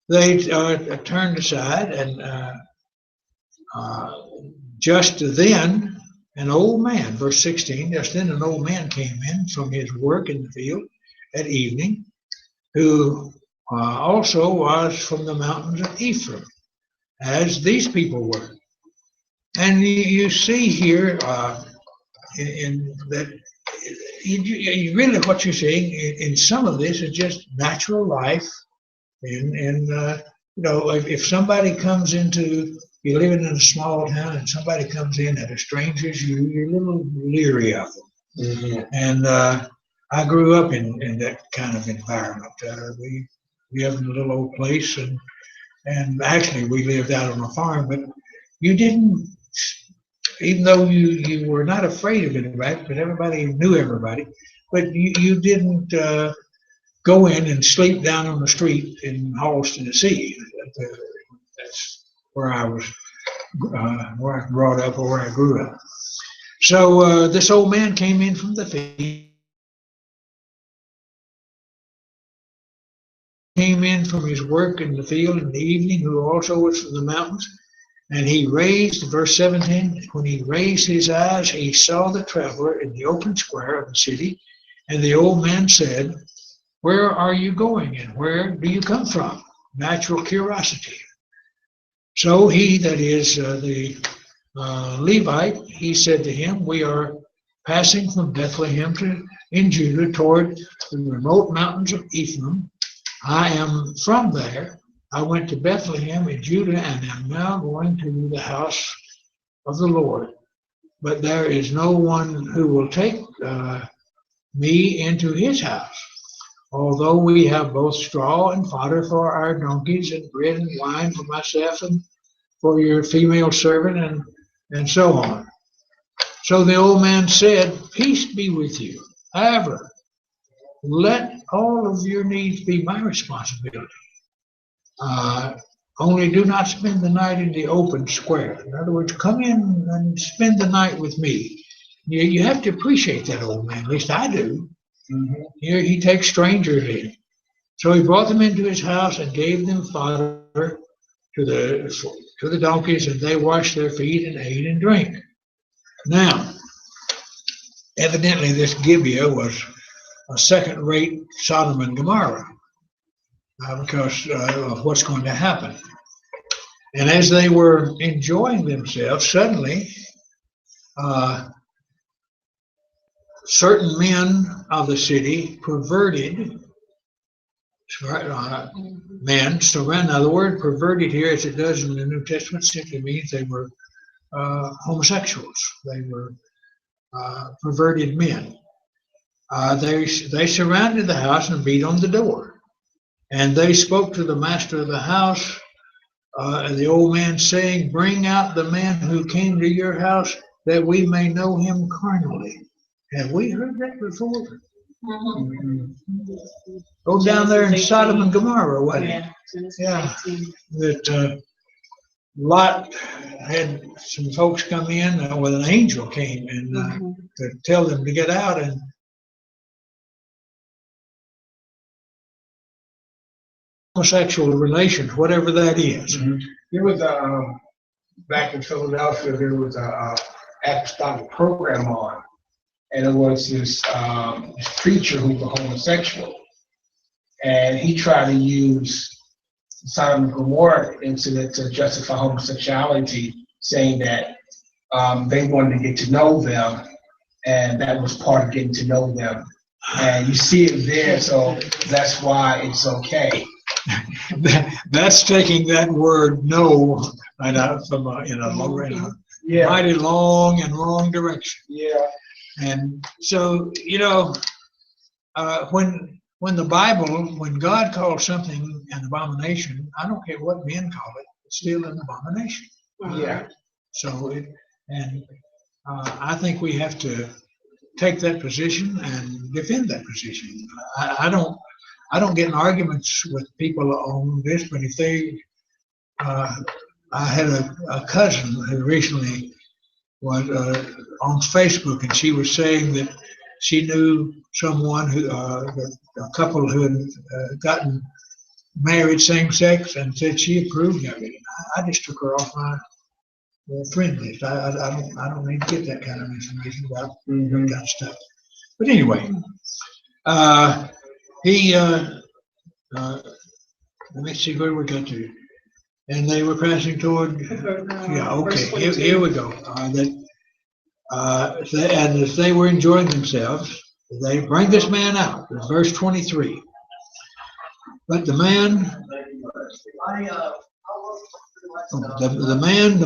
they turned aside, and just then, an old man, verse 16, just then an old man came in from his work in the field at evening, who also was from the mountains of Ephraim, as these people were. And you see here in that, you really what you're seeing in some of this is just natural life. And if somebody comes into, you're living in a small town and somebody comes in that are strangers, you're a little leery of them. Mm-hmm. And I grew up in that kind of environment. We lived in a little old place, and actually we lived out on a farm, but you didn't, even though you were not afraid of anybody, but everybody knew everybody, but you didn't go in and sleep down on the street in Halls, Tennessee. That's where I was, where I brought up, or where I grew up. So this old man came in from the field, came in from his work in the field in the evening, who also was from the mountains. And he raised, verse 17, when he raised his eyes, he saw the traveler in the open square of the city. And the old man said, where are you going, and where do you come from? Natural curiosity. So he, that is the Levite, he said to him, we are passing from Bethlehem in Judah toward the remote mountains of Ephraim. I am from there. I went to Bethlehem in Judah and am now going to the house of the Lord. But there is no one who will take me into his house. Although we have both straw and fodder for our donkeys, and bread and wine for myself and for your female servant, and so on. So the old man said, peace be with you. However, let all of your needs be my responsibility. Only do not spend the night in the open square. In other words, come in and spend the night with me. You have to appreciate that, old man. At least I do. Here he takes strangers in. So he brought them into his house and gave them fodder to the donkeys, and they washed their feet and ate and drank. Now, evidently, this Gibeah was a second-rate Sodom and Gomorrah because of what's going to happen. And as they were enjoying themselves, suddenly certain men of the city perverted men. So, in other words, perverted here, as it does in the New Testament, simply means they were homosexuals. They were perverted men. They surrounded the house and beat on the door. And they spoke to the master of the house, and the old man saying, "Bring out the man who came to your house, that we may know him carnally." Have we heard that before? Go down there in Sodom and Gomorrah, wasn't it? Yeah. That Lot had some folks come in, well, an angel came and to tell them to get out, and homosexual relations, whatever that is. There was back in Philadelphia, there was a apostolic program on, and it was this preacher who was a homosexual, and he tried to use Sodom and Gomorrah incident to justify homosexuality, saying that they wanted to get to know them, and that was part of getting to know them. And you see it there, so that's why it's okay. That's taking that word "no" right out from mighty long and wrong direction. Yeah. And so, when the Bible, when God calls something an abomination, I don't care what men call it, it's still an abomination. Yeah. So, I think we have to take that position and defend that position. I don't get in arguments with people on this, but if they, I had a cousin who recently was on Facebook, and she was saying that she knew someone who, a couple who had gotten married same sex, and said she approved of it. I just took her off my friend list. I don't need to get that kind of information about that kind of stuff. But anyway, he let me see where we got to. And they were passing toward. Yeah, okay. Here we go. And as they were enjoying themselves, they bring this man out. Verse 23. But the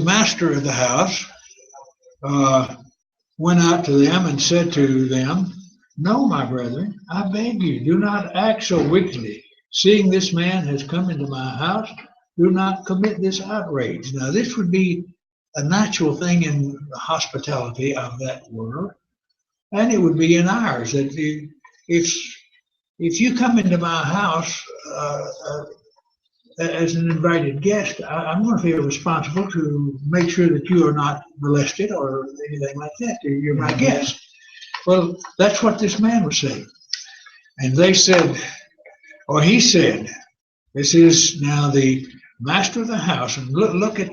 master of the house, went out to them and said to them, "No, my brethren, I beg you, do not act so wickedly. Seeing this man has come into my house, do not commit this outrage." Now, this would be a natural thing in the hospitality of that world, and it would be in ours. That if you come into my house as an invited guest, I'm going to feel responsible to make sure that you are not molested or anything like that. You're my guest. Well, that's what this man was saying. And they said, or he said, this is now the master of the house, and look at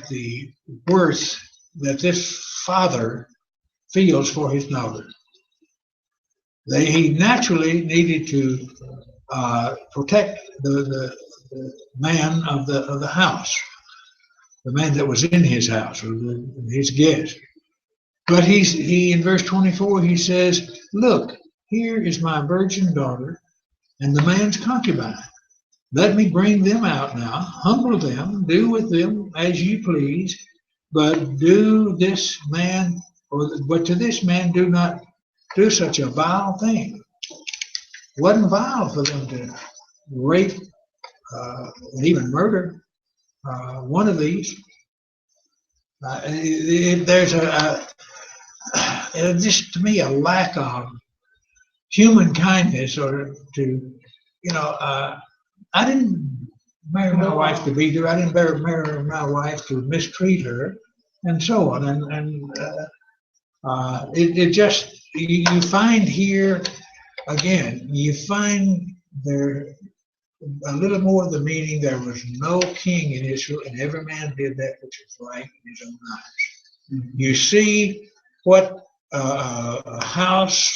the worth that this father feels for his daughter. He naturally needed to protect the man of the house, the man that was in his house, or his guest. But he in verse 24 he says, "Look, here is my virgin daughter and the man's concubine. Let me bring them out now, humble them, do with them as you please, but to this man do not do such a vile thing." It wasn't vile for them to rape and even murder one of these. There's just to me a lack of human kindness, or to, I didn't marry my wife to beat her. I didn't marry my wife to mistreat her, and so on. And it just you find here, again, you find there a little more of the meaning. There was no king in Israel, and every man did that which was right in his own eyes. You see what a house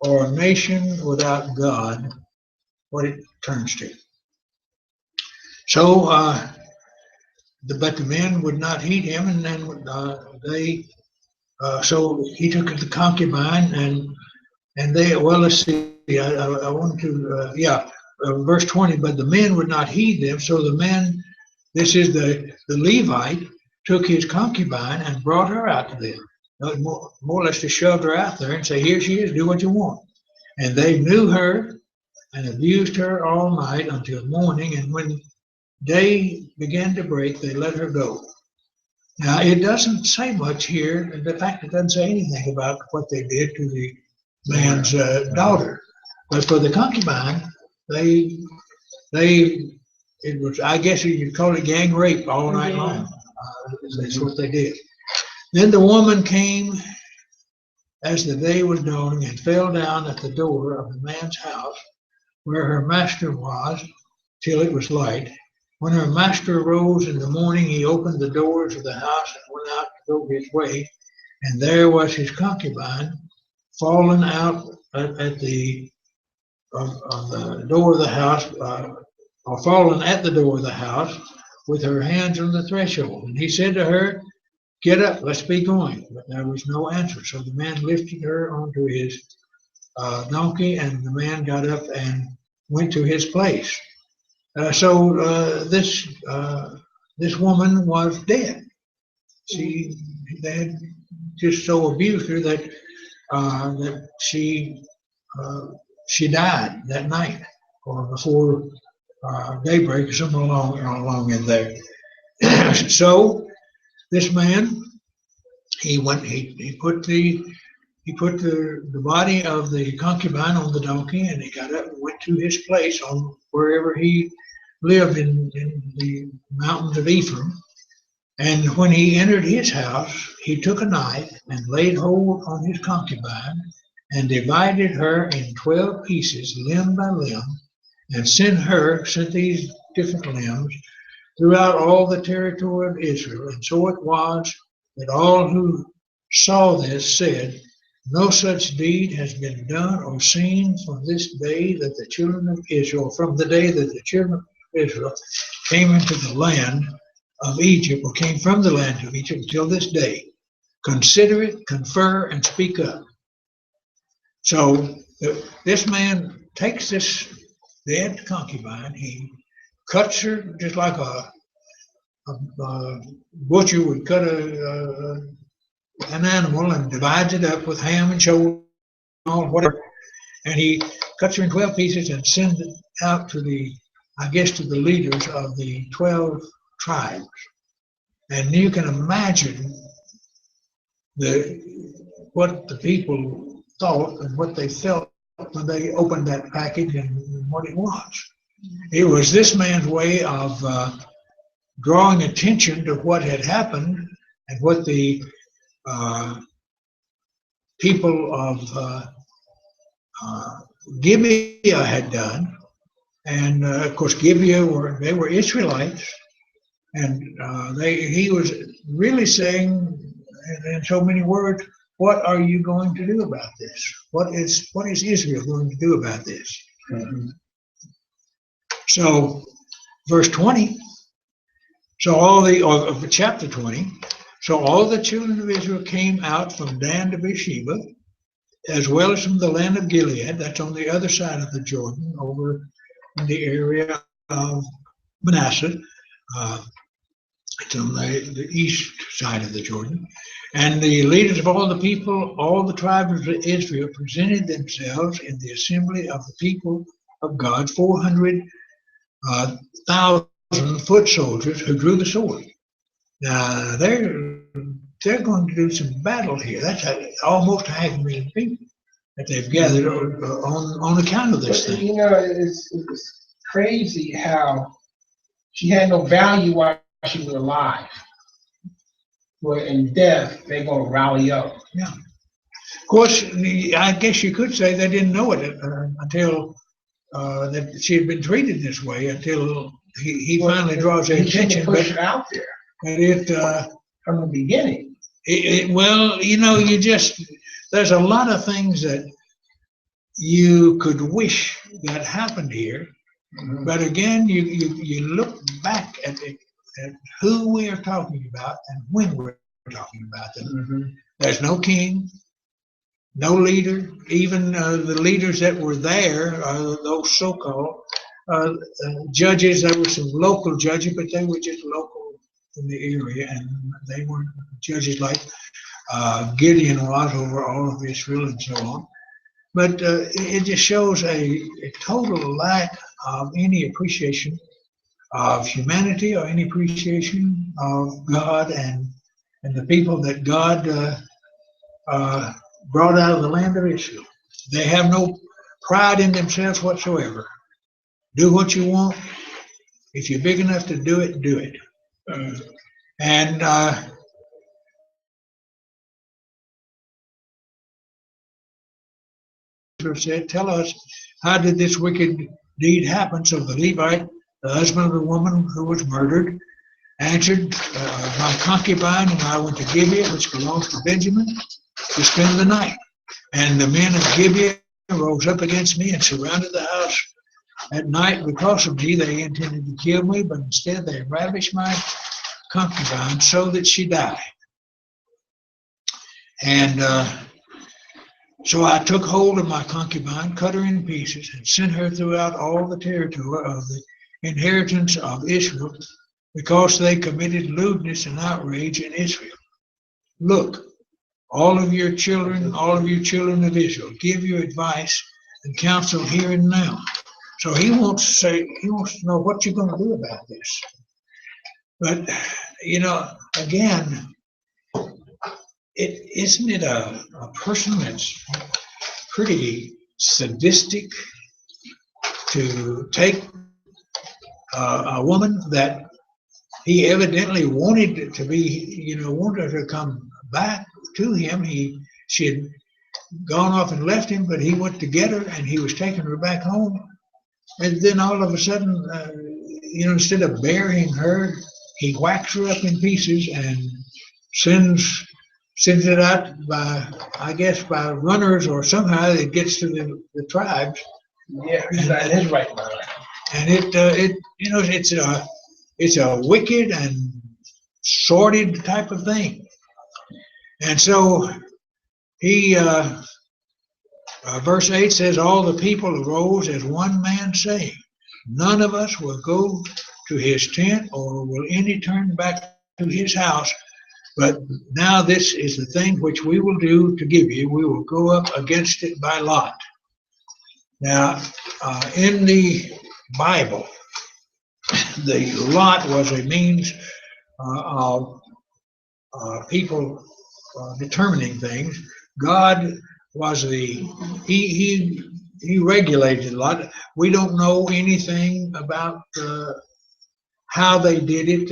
or a nation without God, what it turns to. So, but the men would not heed him, and then so he took the concubine, and they, well, let's see, I want to, verse 20, but the men would not heed them, so the men, this is the Levite, took his concubine and brought her out to them. More or less just shoved her out there and say, here she is, do what you want. And they knew her and abused her all night until morning, and when day began to break, they let her go. Now, it doesn't say much here. In fact, it doesn't say anything about what they did to the man's daughter. But for the concubine, it was, I guess you'd call it gang rape all night long. That's what they did. Then the woman came as the day was dawning and fell down at the door of the man's house where her master was till it was light. When her master rose in the morning, he opened the doors of the house and went out to go his way. And there was his concubine fallen out at the of the door of the house, or fallen at the door of the house with her hands on the threshold. And he said to her, get up, let's be going. But there was no answer. So the man lifted her onto his donkey, and the man got up and went to his place. This woman was dead. They had just so abused her that she died that night or before daybreak, somewhere along in there. So this man, he put the body of the concubine on the donkey, and he got up and went to his place on wherever he lived in the mountains of Ephraim. And when he entered his house, he took a knife and laid hold on his concubine and divided her in 12 pieces, limb by limb, and sent these different limbs throughout all the territory of Israel. And so it was that all who saw this said, no such deed has been done or seen from this day that the children of Israel, from the day that the children of Israel came into the land of Egypt, or came from the land of Egypt until this day. Consider it, confer, and speak up. So this man takes this dead concubine, he cuts her just like a butcher would cut an animal, and divides it up with ham and shoulder, whatever, and he cuts her in 12 pieces and sends it out to the leaders of the 12 tribes. And you can imagine what the people thought and what they felt when they opened that package and what it was. It was this man's way of drawing attention to what had happened and what the people of Gibeah had done. And of course, Gibeah were Israelites. And he was really saying, in so many words, what are you going to do about this? What is Israel going to do about this? Mm-hmm. So, verse 20. So chapter 20. So all the children of Israel came out from Dan to Beersheba, as well as from the land of Gilead. That's on the other side of the Jordan, over in the area of Manasseh. It's on the east side of the Jordan. And the leaders of all the people, all the tribes of Israel, presented themselves in the assembly of the people of God, 400,000 foot soldiers who drew the sword. Now, they're going to do some battle here. That's almost 500,000 people that they've gathered on account of this thing. You know, it's crazy how she had no value while she was alive. But in death, they're going to rally up. Yeah. Of course, I guess you could say they didn't know it until that she had been treated this way until he finally draws their He shouldn't attention. have pushed it out there But from the beginning. well, there's a lot of things that you could wish that happened here. Mhm. But again, you look back at who we are talking about and when we're talking about them. Mhm. There's no king, no leader. Even the leaders that were there, those so-called judges, there were some local judges, but they were just local in the area, and they weren't judges like Gideon was over all of Israel and so on. But it just shows a total lack of any appreciation of humanity or any appreciation of God and the people that God brought out of the land of Israel. They have no pride in themselves whatsoever. Do what you want. If you're big enough to do it, do it. And said, tell us, how did this wicked deed happen? So the Levite, the husband of the woman who was murdered, answered, my concubine and I went to Gibeah, which belongs to Benjamin, to spend the night. And the men of Gibeah rose up against me and surrounded the house at night. Because of me, they intended to kill me, but instead they ravished my concubine so that she died. And so I took hold of my concubine, cut her in pieces, and sent her throughout all the territory of the inheritance of Israel, because they committed lewdness and outrage in Israel. Look, all of you children of Israel, give your advice and counsel here and now. So he wants to know what you're going to do about this. But again, isn't it a person that's pretty sadistic to take a woman that he evidently wanted to be, wanted her to come back to him. She had gone off and left him, but he went to get her and he was taking her back home. And then all of a sudden, instead of burying her, he whacks her up in pieces and sends it out by runners, or somehow it gets to the tribes. Yeah, he's not in his right mind. And it's a wicked and sordid type of thing. And so he, verse 8 says, all the people arose as one man, saying, none of us will go to his tent, or will any turn back to his house. But now this is the thing which we will do to give you. We will go up against it by lot. Now, in the Bible, the lot was a means of people determining things. God was he regulated a lot. We don't know anything about how they did it.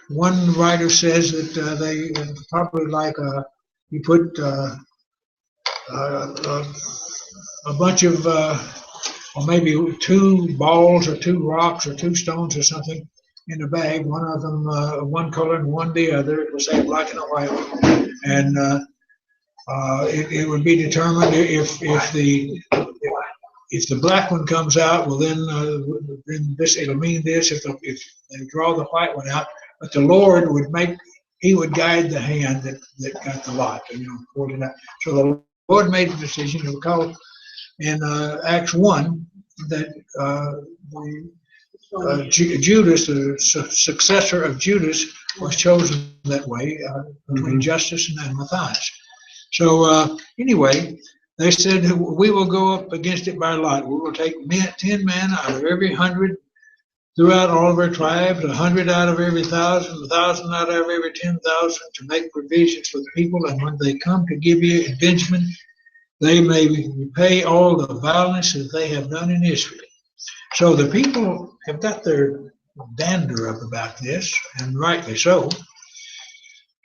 One writer says that they probably you put a bunch of or maybe two balls or two rocks or two stones or something in a bag, one of them one color and one the other. It was a black and a white one. And it would be determined if the black one comes out, well then this it'll mean this. If they draw the white one out, but the Lord he would guide the hand that got the lot, pulled it out. So the Lord made the decision. It was called in Acts 1 that Judas, the successor of Judas, was chosen that way between Justus and Matthias. So anyway, they said, we will go up against it by lot. We will take 10 men out of every 100 throughout all of our tribes, 100 out of every 1,000, 1,000 out of every 10,000, to make provisions for the people. And when they come to Gibeah and Benjamin, they may repay all the violence that they have done in Israel. So the people have got their dander up about this, and rightly so.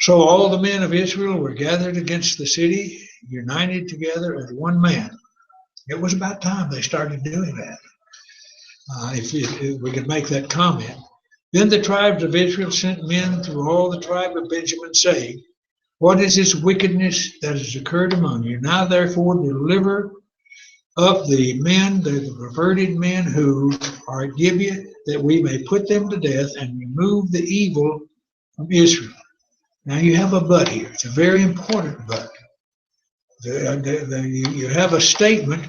So all the men of Israel were gathered against the city, united together as one man. It was about time they started doing that. If we could make that comment. Then the tribes of Israel sent men through all the tribe of Benjamin, saying, what is this wickedness that has occurred among you? Now therefore deliver up the men, the perverted men who are at Gibeah, that we may put them to death and remove the evil from Israel. Now you have a but here. It's a very important but. You have a statement,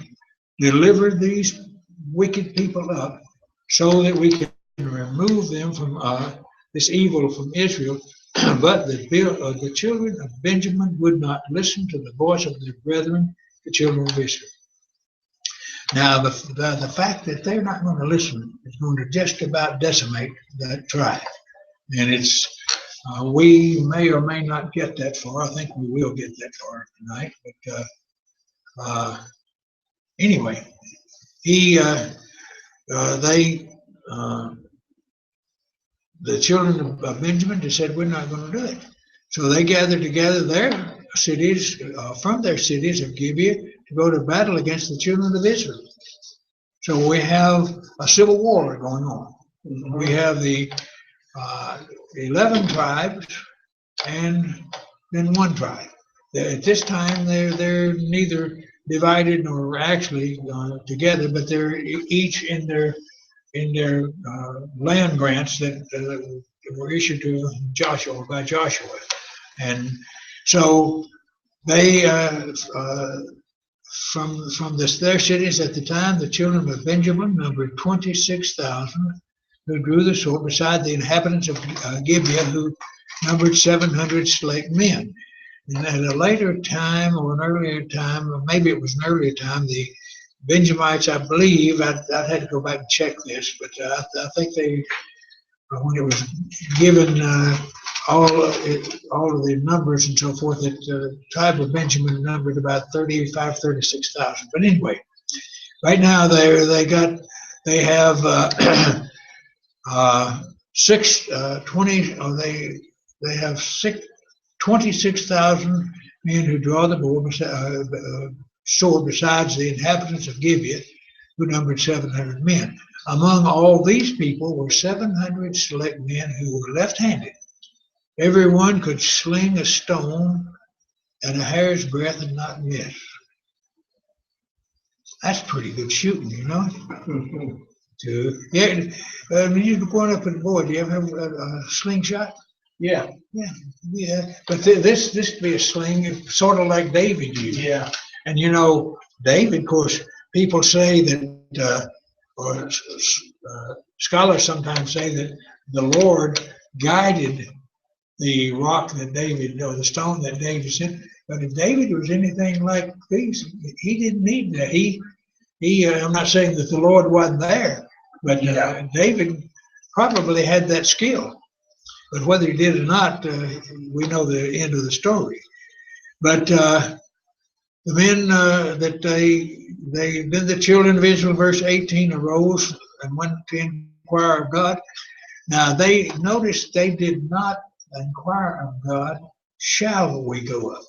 deliver these wicked people up so that we can remove them from this evil from Israel. But the children of Benjamin would not listen to the voice of their brethren, the children of Israel. Now, the fact that they're not going to listen is going to just about decimate that tribe. And it's we may or may not get that far. I think we will get that far tonight. But anyway, the children of Benjamin just said, we're not going to do it. So they gathered together their cities, from their cities of Gibeah, to go to battle against the children of Israel. So we have a civil war going on. We have the 11 tribes and then one tribe. At this time, they're neither divided nor actually together, but they're each in their land grants that were issued to Joshua by Joshua, and so they from their cities at the time, the children of Benjamin numbered 26,000 who drew the sword, beside the inhabitants of Gibeah, who numbered 700 select men. And at a later time, or an earlier time, or maybe it was an earlier time, the Benjamites, I believe, I'd had to go back and check this, but I think they, when it was given all of the numbers and so forth, that the tribe of Benjamin numbered about 36,000. But anyway, right now they have 26,000 men who draw the sword, besides the inhabitants of Gibeah, who numbered 700 men. Among all these people were 700 select men who were left-handed. Everyone could sling a stone at a hair's breadth and not miss. That's pretty good shooting, you know. Yeah, you go up at the board. Do you ever have a slingshot? Yeah. Yeah. But this would be a sling, sort of like David used. Yeah. And you know, David, of course, people say that, or scholars sometimes say that the Lord guided the rock that David, or the stone that David sent. But if David was anything like these, he didn't need that. I'm not saying that the Lord wasn't there, but David probably had that skill. But whether he did or not, we know the end of the story. But the men then the children of Israel, verse 18, arose and went to inquire of God. Now they noticed they did not inquire of God, shall we go up?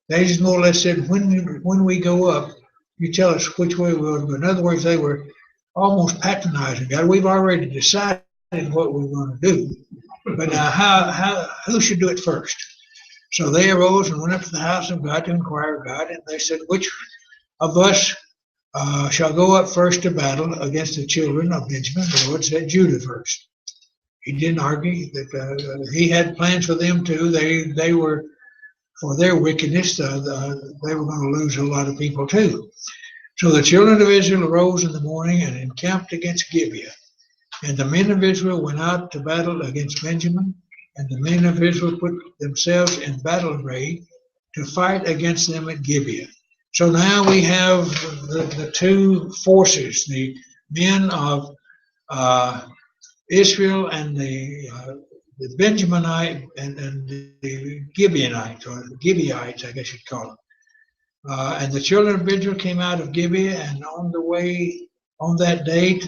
They just more or less said, when we go up, you tell us which way we're going to go. In other words, they were almost patronizing God. We've already decided what we're going to do, but now who should do it first? So they arose and went up to the house of God to inquire of God, and they said, which of us shall go up first to battle against the children of Benjamin? The Lord said, Judah first. He didn't argue that he had plans for them too. They were, for their wickedness, they were going to lose a lot of people too. So the children of Israel arose in the morning and encamped against Gibeah. And the men of Israel went out to battle against Benjamin, and the men of Israel put themselves in battle array to fight against them at Gibeah. So now we have the two forces, the men of Israel and the Benjaminite and the Gibeonites, or the Gibeaites, I guess you'd call them. And the children of Israel came out of Gibeah, and on the way, on that day,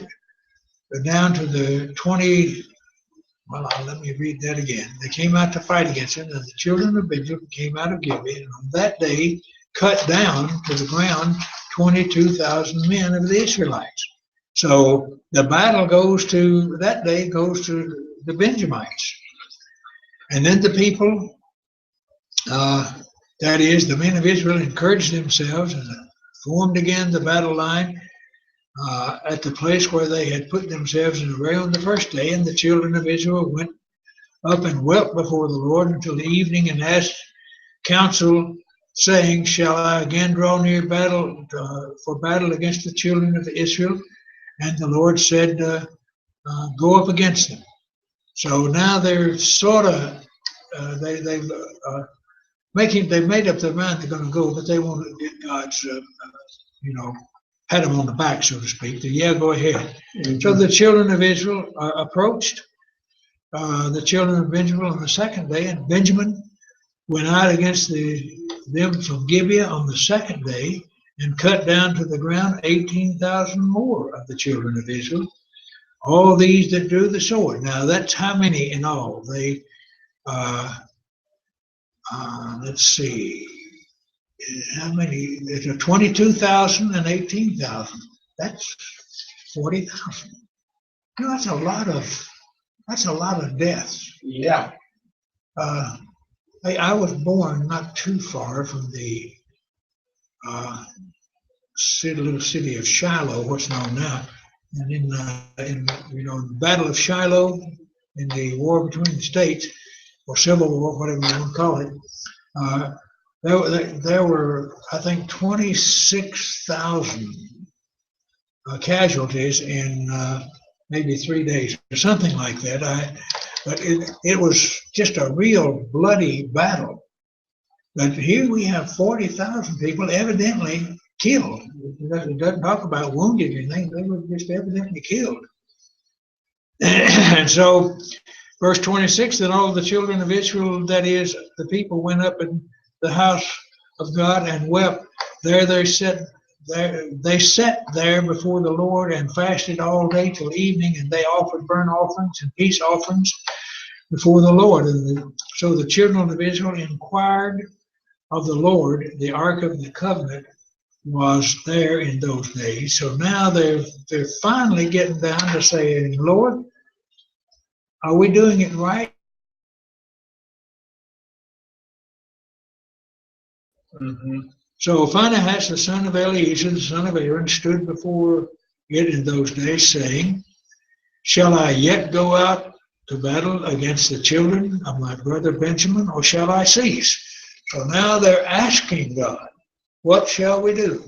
down to the Well, let me read that again. They came out to fight against him, and the children of Benjamin came out of Gibeah, and on that day cut down to the ground 22,000 men of the Israelites. So the battle that day goes to the Benjamites. And then the people, that is, the men of Israel, encouraged themselves and formed again the battle line at the place where they had put themselves in array on the first day. And the children of Israel went up and wept before the Lord until the evening and asked counsel, saying, shall I again draw near for battle against the children of Israel? And the Lord said, go up against them. So now they're sort of, they've made up their mind they're going to go, but they want to get God's, pat them on the back, so to speak. Yeah, go ahead. Mm-hmm. So the children of Israel approached the children of Benjamin on the second day, and Benjamin went out against them from Gibeah on the second day and cut down to the ground 18,000 more of the children of Israel, all these that drew the sword. Now that's how many in all. They, let's see, how many? There's 22,000 and 18,000. That's 40,000. That's a lot of deaths. Yeah. I was born not too far from the little city of Shiloh, what's known now, and in the Battle of Shiloh, in the war between the states, or Civil War, whatever you want to call it, there were, I think, 26,000 casualties in maybe 3 days or something like that. But it was just a real bloody battle. But here we have 40,000 people evidently killed. It doesn't talk about wounded or anything. They were just evidently killed. And so, verse 26, then all the children of Israel, that is, the people, went up in the house of God and wept. There they sat there before the Lord and fasted all day till evening, and they offered burnt offerings and peace offerings before the Lord. And so the children of Israel inquired of the Lord. The Ark of the Covenant was there in those days. So now they're finally getting down to saying, Lord, are we doing it right? Mm-hmm. So Phinehas, the son of Eleazar, the son of Aaron, stood before it in those days, saying, shall I yet go out to battle against the children of my brother Benjamin, or shall I cease? So now they're asking God, what shall we do?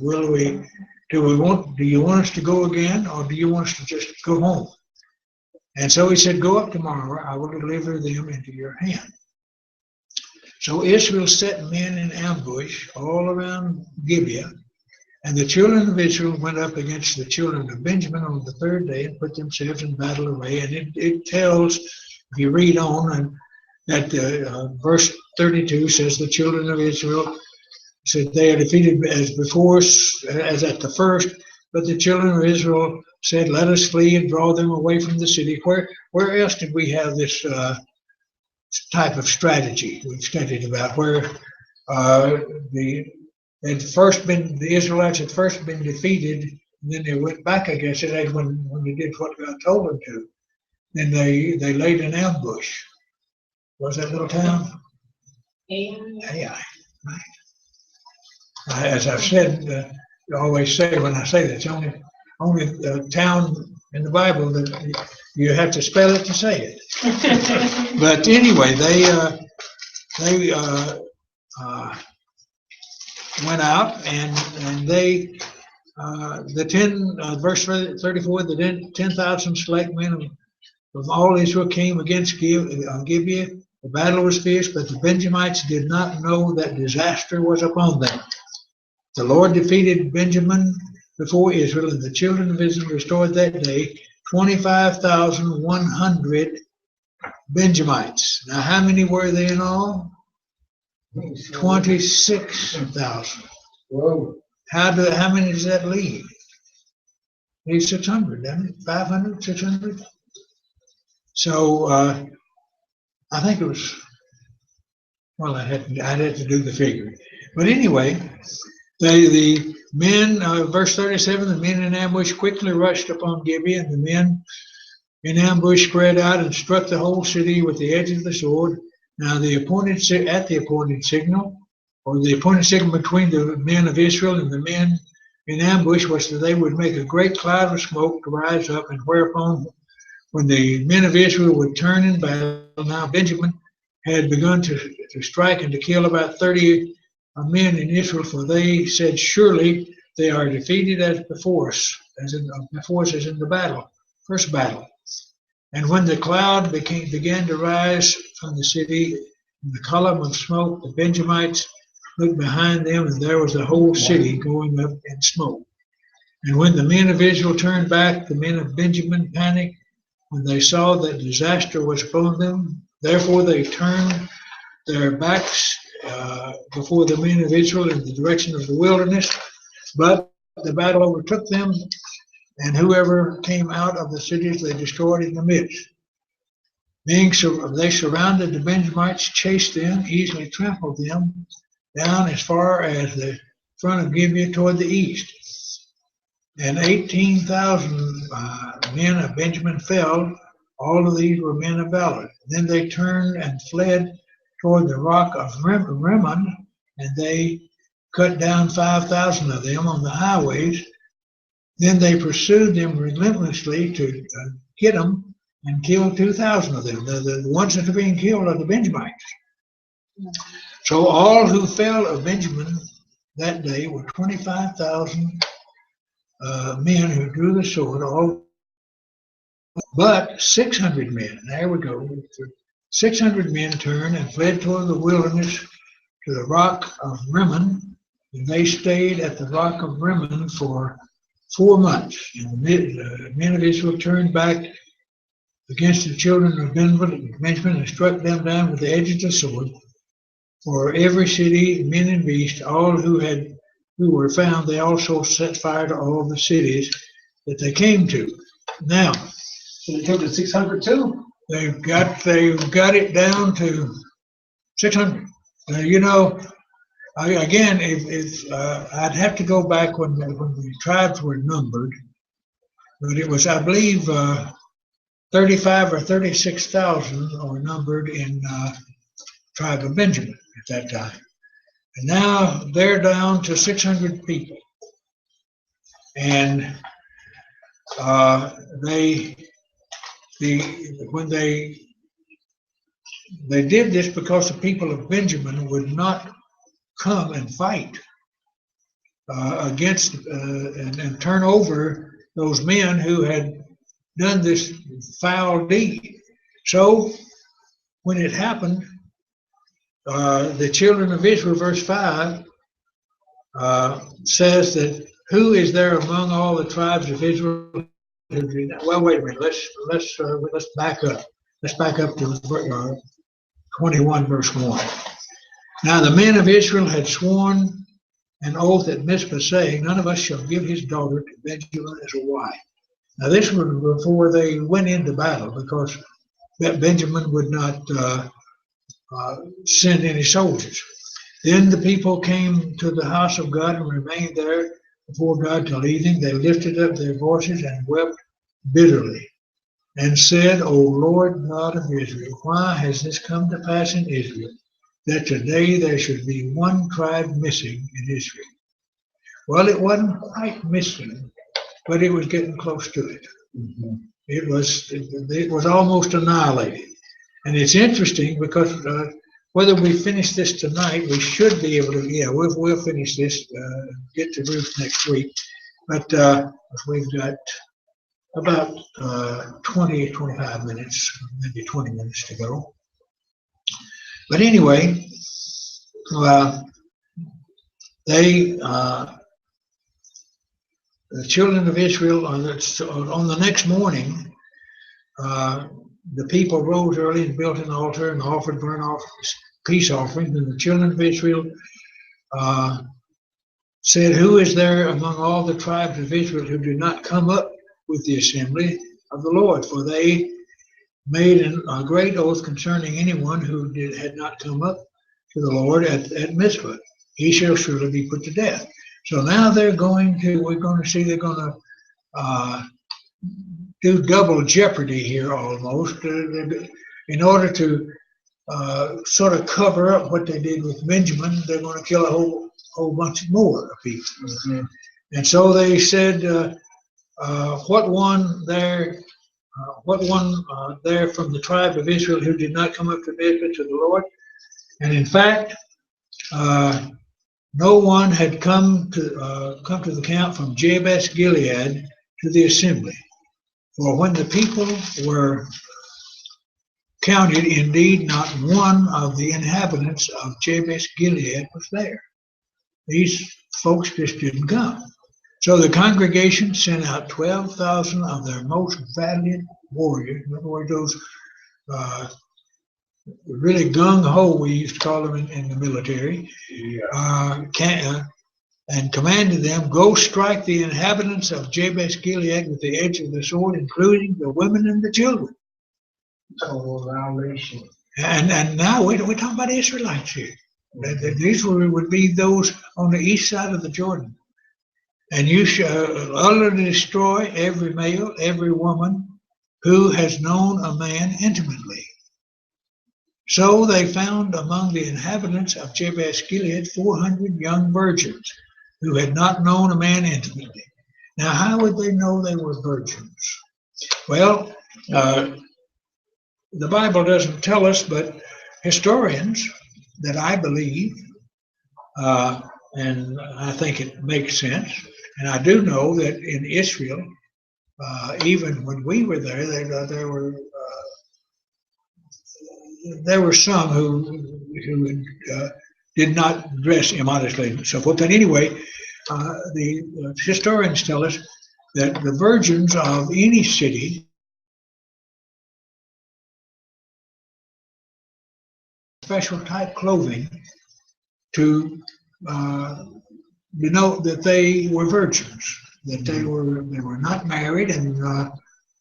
Do you want us to go again, or do you want us to just go home? And so he said, go up tomorrow, I will deliver them into your hand. So Israel set men in ambush all around Gibeah, and the children of Israel went up against the children of Benjamin on the third day and put themselves in battle array. And it tells, if you read on, and that verse 32 says the children of Israel said they are defeated as before, as at the first, but the children of Israel said, let us flee and draw them away from the city. Where else did we have this type of strategy we've studied about, where the Israelites had first been defeated, and then they went back against it when they did what God told them to. Then they laid an ambush. What's that little town? Ai. Right. As I've said, I always say when I say that, it's only town in the Bible that you have to spell it to say it. But anyway, they went out and they verse 34, the 10,000 select men of all Israel came against Gibeah. The battle was fierce, but the Benjamites did not know that disaster was upon them. The Lord defeated Benjamin before Israel, and the children of Israel restored that day 25,100 Benjamites. Now, how many were there in all? 26,000. Whoa. How many does that leave? Leaves 600, doesn't it? 500, 600? So I think it was, well, I'd have to do the figuring. But anyway, the men, verse 37, the men in ambush quickly rushed upon Gibeah, and the men in ambush spread out and struck the whole city with the edge of the sword. Now at the appointed signal, or the appointed signal between the men of Israel and the men in ambush was that they would make a great cloud of smoke to rise up, and whereupon when the men of Israel would turn in battle, now Benjamin had begun to strike and to kill about 30 men in Israel, for they said, surely they are defeated as before us, as in the battle, first battle. And when the cloud began to rise from the city, in the column of smoke, the Benjamites looked behind them, and there was the whole city going up in smoke. And when the men of Israel turned back, the men of Benjamin panicked when they saw that disaster was upon them. Therefore they turned their backs before the men of Israel in the direction of the wilderness. But the battle overtook them, and whoever came out of the cities they destroyed in the midst. They surrounded the Benjamites, chased them, easily trampled them down as far as the front of Gibeah toward the east. And 18,000 men of Benjamin fell. All of these were men of valor. Then they turned and fled toward the rock of Rimmon, and they cut down 5,000 of them on the highways. Then they pursued them relentlessly to get them and killed 2,000 of them. The ones that are being killed are the Benjamites. So all who fell of Benjamin that day were 25,000 men who drew the sword, but 600 men, there we go, 600 men turned and fled toward the wilderness to the rock of Rimmon, and they stayed at the rock of Rimmon for 4 months. And the men of Israel turned back against the children of Benjamin and struck them down with the edge of the sword. For every city, men and beasts, all who were found, they also set fire to all the cities that they came to. Now, So they took the 600 too? they've got it down to 600. Again, if I'd have to go back when the tribes were numbered, but it was, I believe, 35 or 36,000 are numbered in tribe of Benjamin at that time. And now they're down to 600 people. And when they did this because the people of Benjamin would not come and fight against and turn over those men who had done this foul deed. So when it happened, the children of Israel, verse 5, says that who is there among all the tribes of Israel? Well, wait a minute. Let's back up. Let's back up to 21, verse 1. Now the men of Israel had sworn an oath at Mizpah, saying, none of us shall give his daughter to Benjamin as a wife. Now this was before they went into battle, because Benjamin would not send any soldiers. Then the people came to the house of God and remained there before God till evening. They lifted up their voices and wept bitterly and said, O Lord God of Israel, why has this come to pass in Israel, that today there should be one tribe missing in Israel? Well, it wasn't quite missing, but it was getting close to it. Mm-hmm. It was almost annihilated. And it's interesting because whether we finish this tonight, we should be able to, we'll finish this, get to Ruth next week. But we've got about 25 minutes, maybe 20 minutes to go. But anyway, the children of Israel, on the next morning, the people rose early and built an altar and offered burnt offerings, peace offerings. And the children of Israel said, who is there among all the tribes of Israel who do not come up with the assembly of the Lord? For they made a great oath concerning anyone who had not come up to the Lord at Mizpah. He shall surely be put to death. So now we're going to see they're going to do double jeopardy here almost in order to sort of cover up what they did with Benjamin. They're going to kill a whole bunch more people. Mhm. And so they said, what one there from the tribe of Israel who did not come up to Mizpah to the Lord? And in fact, no one had come to the camp from Jabesh Gilead to the assembly. For when the people were counted, indeed not one of the inhabitants of Jabesh Gilead was there. These folks just didn't come. So the congregation sent out 12,000 of their most valiant warriors. In other words, those really gung-ho, we used to call them in the military, and commanded them, go strike the inhabitants of Jabesh Gilead with the edge of the sword, including the women and the children. Total violation. And now we're talking about Israelites here. These would be those on the east side of the Jordan. And you shall utterly destroy every male, every woman who has known a man intimately. So they found among the inhabitants of Jabesh Gilead 400 young virgins who had not known a man intimately. Now, how would they know they were virgins? Well, the Bible doesn't tell us, but historians that I believe, and I think it makes sense, and I do know that in Israel, even when we were there, there were some who did not dress immodestly and so forth. But anyway, the historians tell us that the virgins of any city special type clothing to denote that they were virgins, that they were not married, and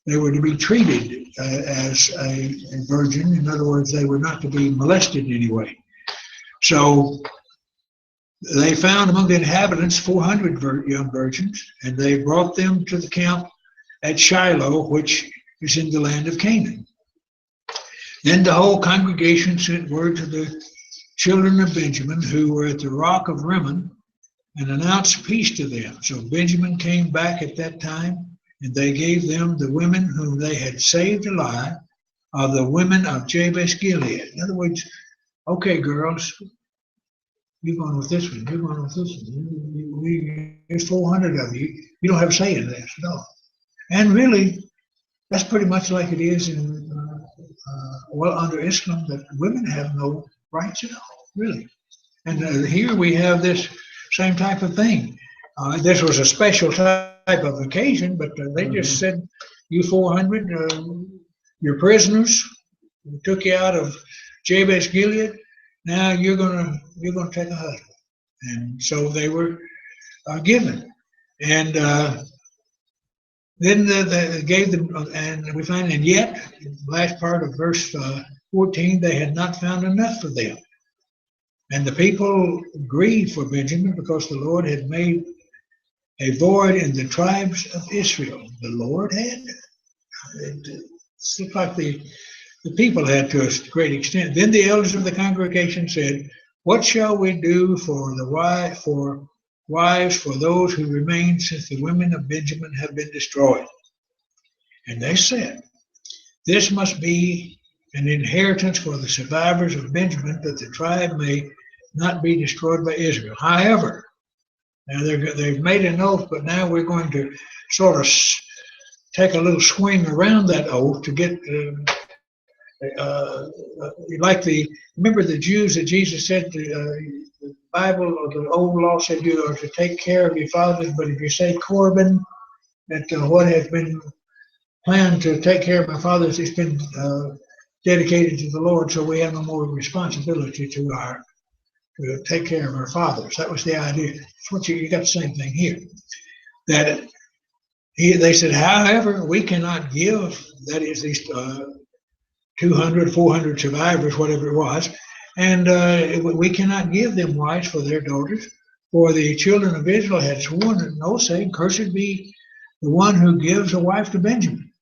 they were to be treated as a virgin. In other words, they were not to be molested in any way. So they found among the inhabitants 400 young virgins, and they brought them to the camp at Shiloh, which is in the land of Canaan. Then the whole congregation sent word to the children of Benjamin, who were at the rock of Rimmon, and announced peace to them. So Benjamin came back at that time, and they gave them the women whom they had saved alive of the women of Jabesh Gilead. In other words, okay, girls, you're going with this one, you're going with this one. There's 400 of you. You don't have a say in this at all. And really, that's pretty much like it is in, under Islam, that women have no rights at all, really. And here we have this same type of thing. This was a special type of occasion, but they just said, you 400, you're prisoners. We took you out of Jabesh Gilead. Now you're gonna take a husband. And so they were given. And then they gave them, and we find, and yet, the last part of verse 14, they had not found enough for them. And the people grieved for Benjamin because the Lord had made a void in the tribes of Israel. The Lord had. It looked like the people had to a great extent. Then the elders of the congregation said, what shall we do for wives for those who remain, since the women of Benjamin have been destroyed? And they said, this must be an inheritance for the survivors of Benjamin, that the tribe may not be destroyed by Israel. However, now they've made an oath, but now we're going to sort of take a little swing around that oath to get remember the Jews that Jesus said, the Bible or the old law said you are to take care of your fathers, but if you say Corban, that what has been planned to take care of my fathers has been dedicated to the Lord, so we have no more responsibility to take care of our fathers. That was the idea. That's what you got the same thing here. They said, however, we cannot give, that is, these 200, 400 survivors, whatever it was. And we cannot give them wives for their daughters. For the children of Israel had sworn an oath, saying, cursed be the one who gives a wife to Benjamin.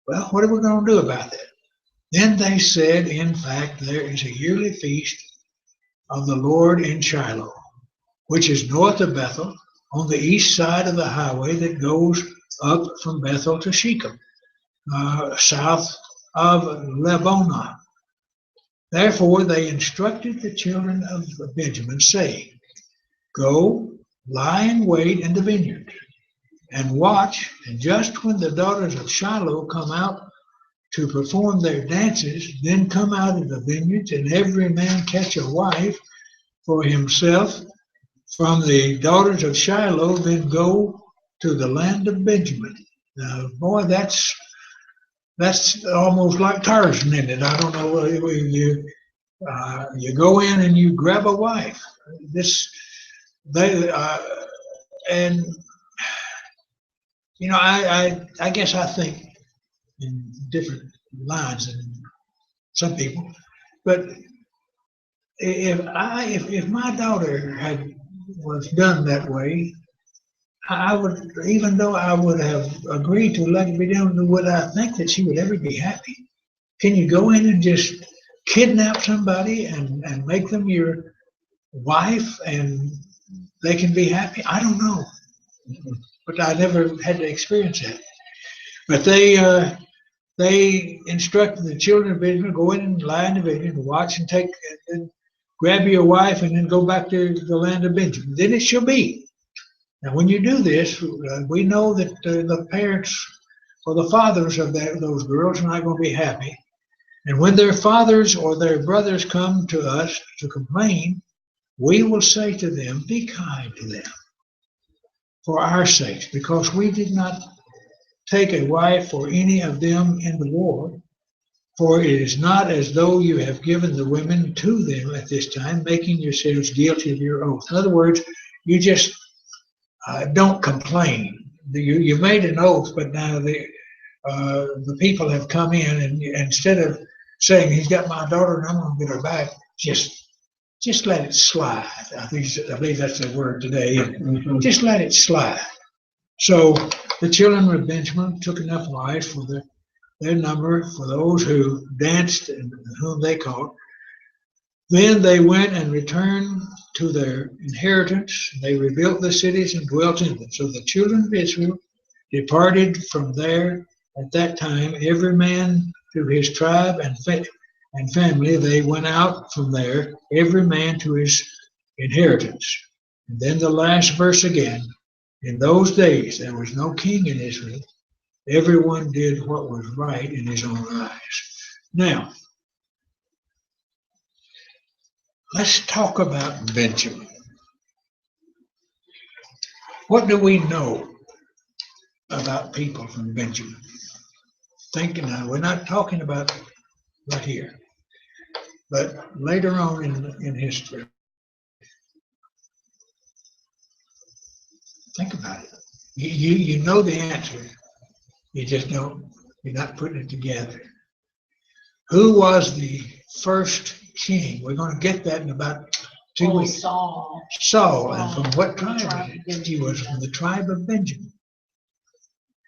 Well, what are we going to do about that? Then they said, in fact, there is a yearly feast of the Lord in Shiloh, which is north of Bethel, on the east side of the highway that goes up from Bethel to Shechem, south of Lebonah. Therefore they instructed the children of Benjamin, saying, go, lie in wait in the vineyard, and watch, and just when the daughters of Shiloh come out to perform their dances, then come out of the vineyards, and every man catch a wife for himself from the daughters of Shiloh, then go to the land of Benjamin. Now, boy, that's almost like Tarzan, isn't it? I don't know. You go in and you grab a wife. And I guess I think in different lines than some people, but if my daughter was done that way, I would, even though I would have agreed to let it be done, would I think that she would ever be happy? Can you go in and just kidnap somebody and make them your wife and they can be happy? I don't know, but I never had to experience that. But they instructed the children of Israel, go in and lie in the vineyard and watch and take and grab your wife and then go back to the land of Benjamin. Then it shall be. Now, when you do this, we know that the parents or the fathers of those girls are not going to be happy. And when their fathers or their brothers come to us to complain, we will say to them, be kind to them for our sakes, because we did not take a wife for any of them in the war. For it is not as though you have given the women to them at this time, making yourselves guilty of your oath. In other words, you just don't complain. You made an oath, but now the people have come in, and instead of saying, he's got my daughter and I'm going to get her back, just let it slide. I believe that's the word today. Mm-hmm. Just let it slide. So the children of Benjamin took enough wives for their number, for those who danced and whom they caught. Then they went and returned to their inheritance. They rebuilt the cities and dwelt in them. So the children of Israel departed from there at that time, every man to his tribe and family. They went out from there, every man to his inheritance. And then the last verse again. In those days there was no king in Israel. Everyone did what was right in his own eyes. Now, let's talk about Benjamin. What do we know about people from Benjamin? Thinking now, we're not talking about right here, but later on in history. Think about it. You know the answer. You just don't. You're not putting it together. Who was the first king? We're going to get that in about 2 weeks. Saul. And from what tribe? He was from the tribe of Benjamin.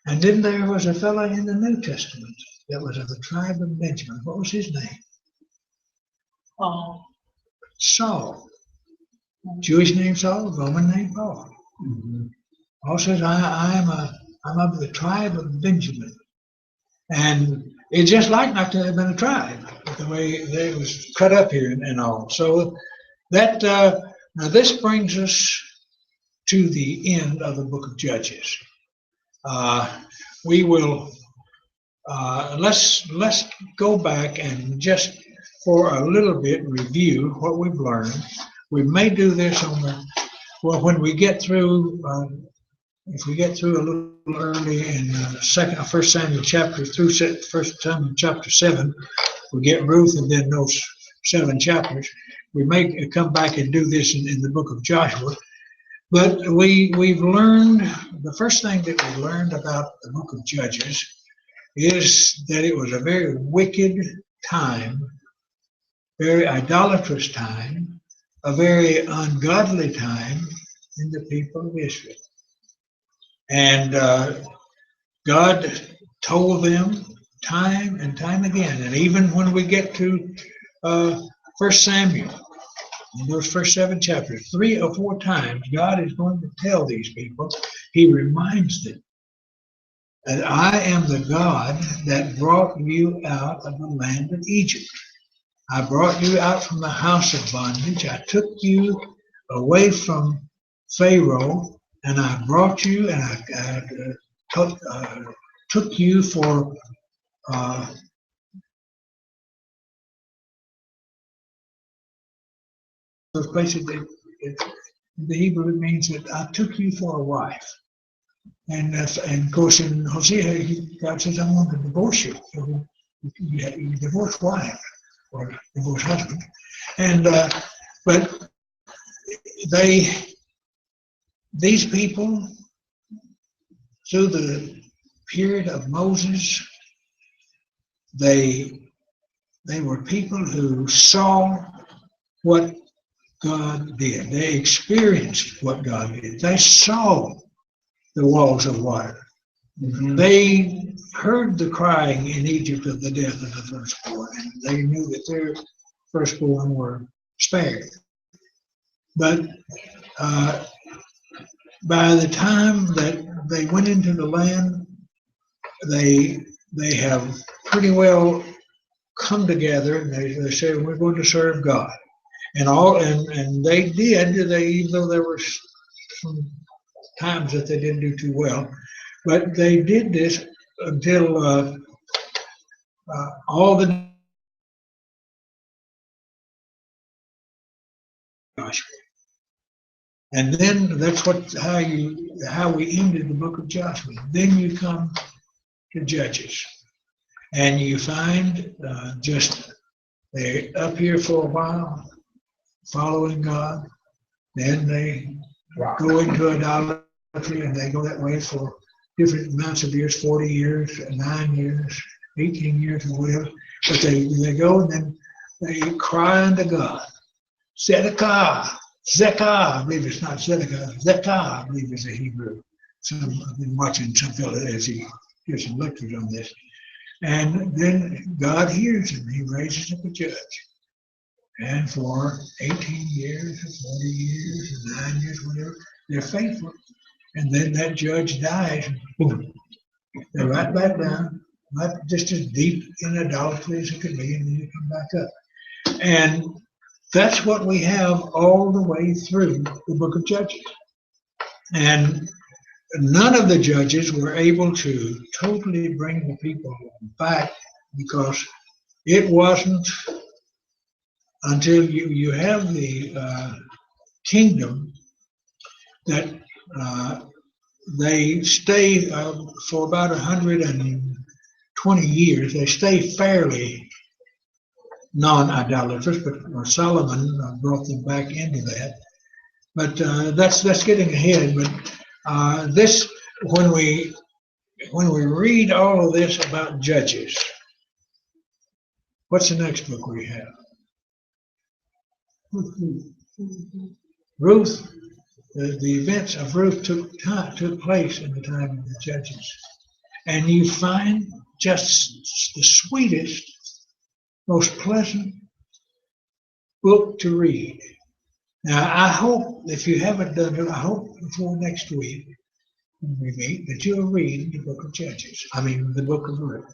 And then there was a fellow in the New Testament that was of the tribe of Benjamin. What was his name? Saul. Jewish name Saul, Roman name Paul. Mm-hmm. Paul says, I'm of the tribe of Benjamin. And it's just like not to have been a tribe, the way it was cut up here and all. So that now this brings us to the end of the book of Judges. We will let's go back and just for a little bit review what we've learned. We may do this when we get through. If we get through a little early in First Samuel chapter 7, we get Ruth and then those 7 chapters. We may come back and do this in the book of Joshua. But we've learned, the first thing that we learned about the book of Judges is that it was a very wicked time, very idolatrous time, a very ungodly time in the people of Israel. And God told them time and time again, and even when we get to 1 Samuel, in those first 7 chapters, 3 or 4 times, God is going to tell these people, he reminds them that I am the God that brought you out of the land of Egypt. I brought you out from the house of bondage. I took you away from Pharaoh, and I brought you, and I took you for those places. The Hebrew it means that I took you for a wife. And of course in Hosea, God says, I'm going to divorce you. So you divorce wife or divorce husband. And but these people, through the period of Moses, they were people who saw what God did. They experienced what God did. They saw the walls of water. Mm-hmm. They heard the crying in Egypt of the death of the firstborn, and they knew that their firstborn were spared. But by the time that they went into the land, they have pretty well come together, and they said, we're going to serve God. And they did. Even though there were some times that they didn't do too well, but they did this until all the Joshua. And then that's how we ended the book of Joshua. Then you come to Judges, and you find just they're up here for a while, following God. Then they go into idolatry, and they go that way for different amounts of years, 40 years, 9 years, 18 years, or whatever. But they go and then they cry unto God. Zedekah, Zekah, I believe it's not Zedekah, Zekah, I believe is a Hebrew. So I've been watching some fellow as he gives some lectures on this. And then God hears him. He raises up a judge. And for 18 years, or 40 years, or 9 years, whatever, they're faithful. And then that judge dies, and boom, they're right back down, right just as deep in idolatry as it could be, and then you come back up. And that's what we have all the way through the book of Judges. And none of the judges were able to totally bring the people back, because it wasn't until you have the kingdom that they stay for about 120 years. They stay fairly non-idolatrous, but Solomon brought them back into that. But that's getting ahead. But this, when we read all of this about Judges, what's the next book we have? Ruth. The events of Ruth took place in the time of the Judges, and you find just the sweetest, most pleasant book to read. Now, I hope, if you haven't done it, I hope before next week when we meet that you'll read the book of Judges. I mean, the book of Ruth.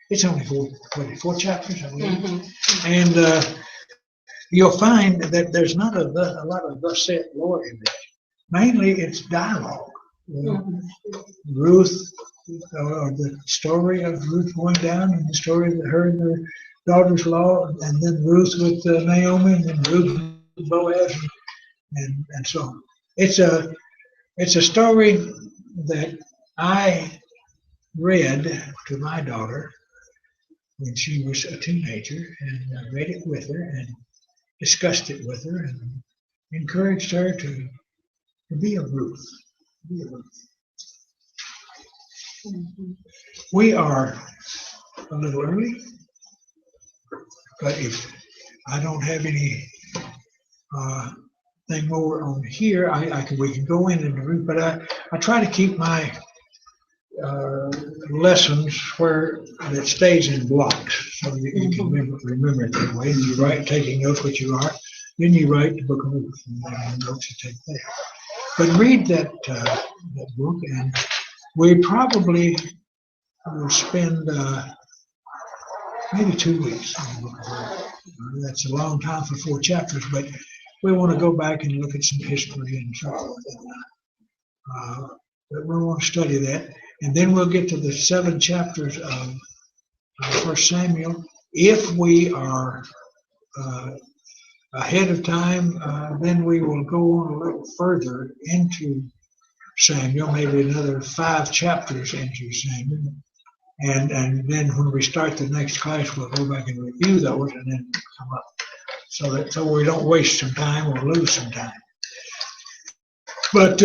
It's only 4 chapters, I believe. Mm-hmm. And you'll find that there's not a lot of thus saith Lord in there. Mainly, it's dialogue. Mm-hmm. Ruth, or the story of Ruth going down, and the story of her and her daughters-in-law, and then Ruth with Naomi, and then Ruth with Boaz, and so on. It's a story that I read to my daughter when she was a teenager, and I read it with her and discussed it with her and encouraged her to be a Ruth. Be a Ruth. Mm-hmm. We are a little early. But if I don't have any thing more on here, we can go in and read, but I try to keep my lessons where it stays in blocks, so you can remember it that way. And you write, taking notes, what you are, then you write the book of Ruth, and then the notes you take there. But read that book, and we probably will spend maybe 2 weeks on the book of Ruth. That's a long time for 4 chapters, but we want to go back and look at some history and so forth. But we want to study that. And then we'll get to the 7 chapters of 1 Samuel. If we are ahead of time, then we will go on a little further into Samuel, maybe another 5 chapters into Samuel. And then when we start the next class, we'll go back and review those and then come up. So we don't waste some time or lose some time. But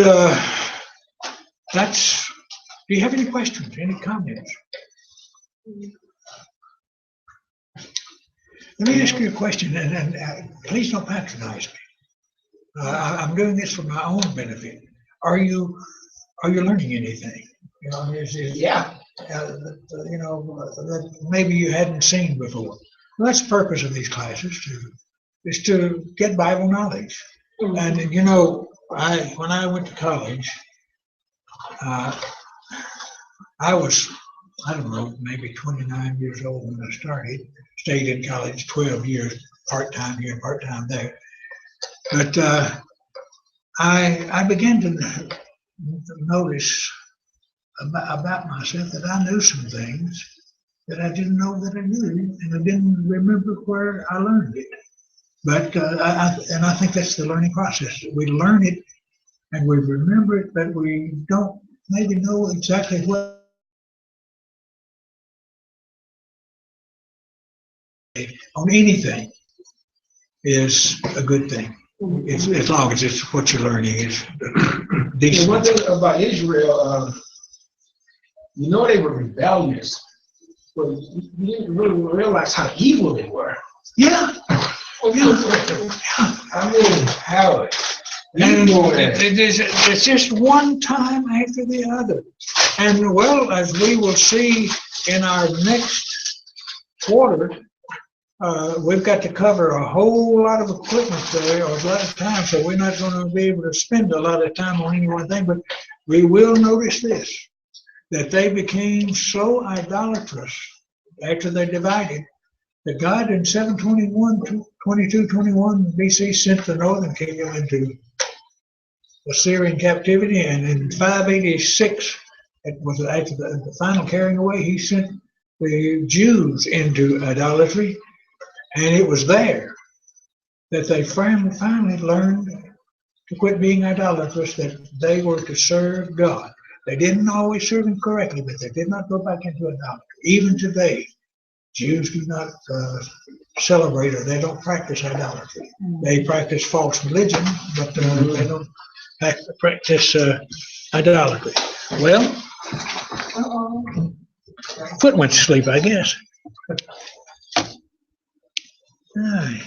that's, do you have any questions, any comments? Let me ask you a question, and please don't patronize me. I'm doing this for my own benefit. Are you learning anything? You know, Yeah. That maybe you hadn't seen before. Well, that's the purpose of these classes, is to get Bible knowledge. And when I went to college, I was, I don't know, maybe 29 years old when I started. Stayed in college 12 years, part-time here, part-time there. But I began to notice about myself that I knew some things that I didn't know that I knew, and I didn't remember where I learned it. But I think that's the learning process. We learn it and we remember it, but we don't maybe know exactly what on anything is a good thing. It's, as long as it's what you're learning is decent. One thing about Israel, they were rebellious, but you didn't really realize how evil they were. Yeah. I mean, how it's just one time after the other. And well, as we will see in our next quarter, we've got to cover a whole lot of equipment there, or a lot of time, so we're not going to be able to spend a lot of time on any one thing, but we will notice this, that they became so idolatrous after they divided, that God in 721 BC sent the northern kingdom into Assyrian captivity, and in 586, it was after the final carrying away, he sent the Jews into idolatry. And it was there that they finally learned to quit being idolatrous, that they were to serve God. They didn't always serve Him correctly, but they did not go back into idolatry. Even today, Jews do not celebrate, or they don't practice idolatry. They practice false religion, but they don't practice idolatry. Well, foot went to sleep, I guess. All right.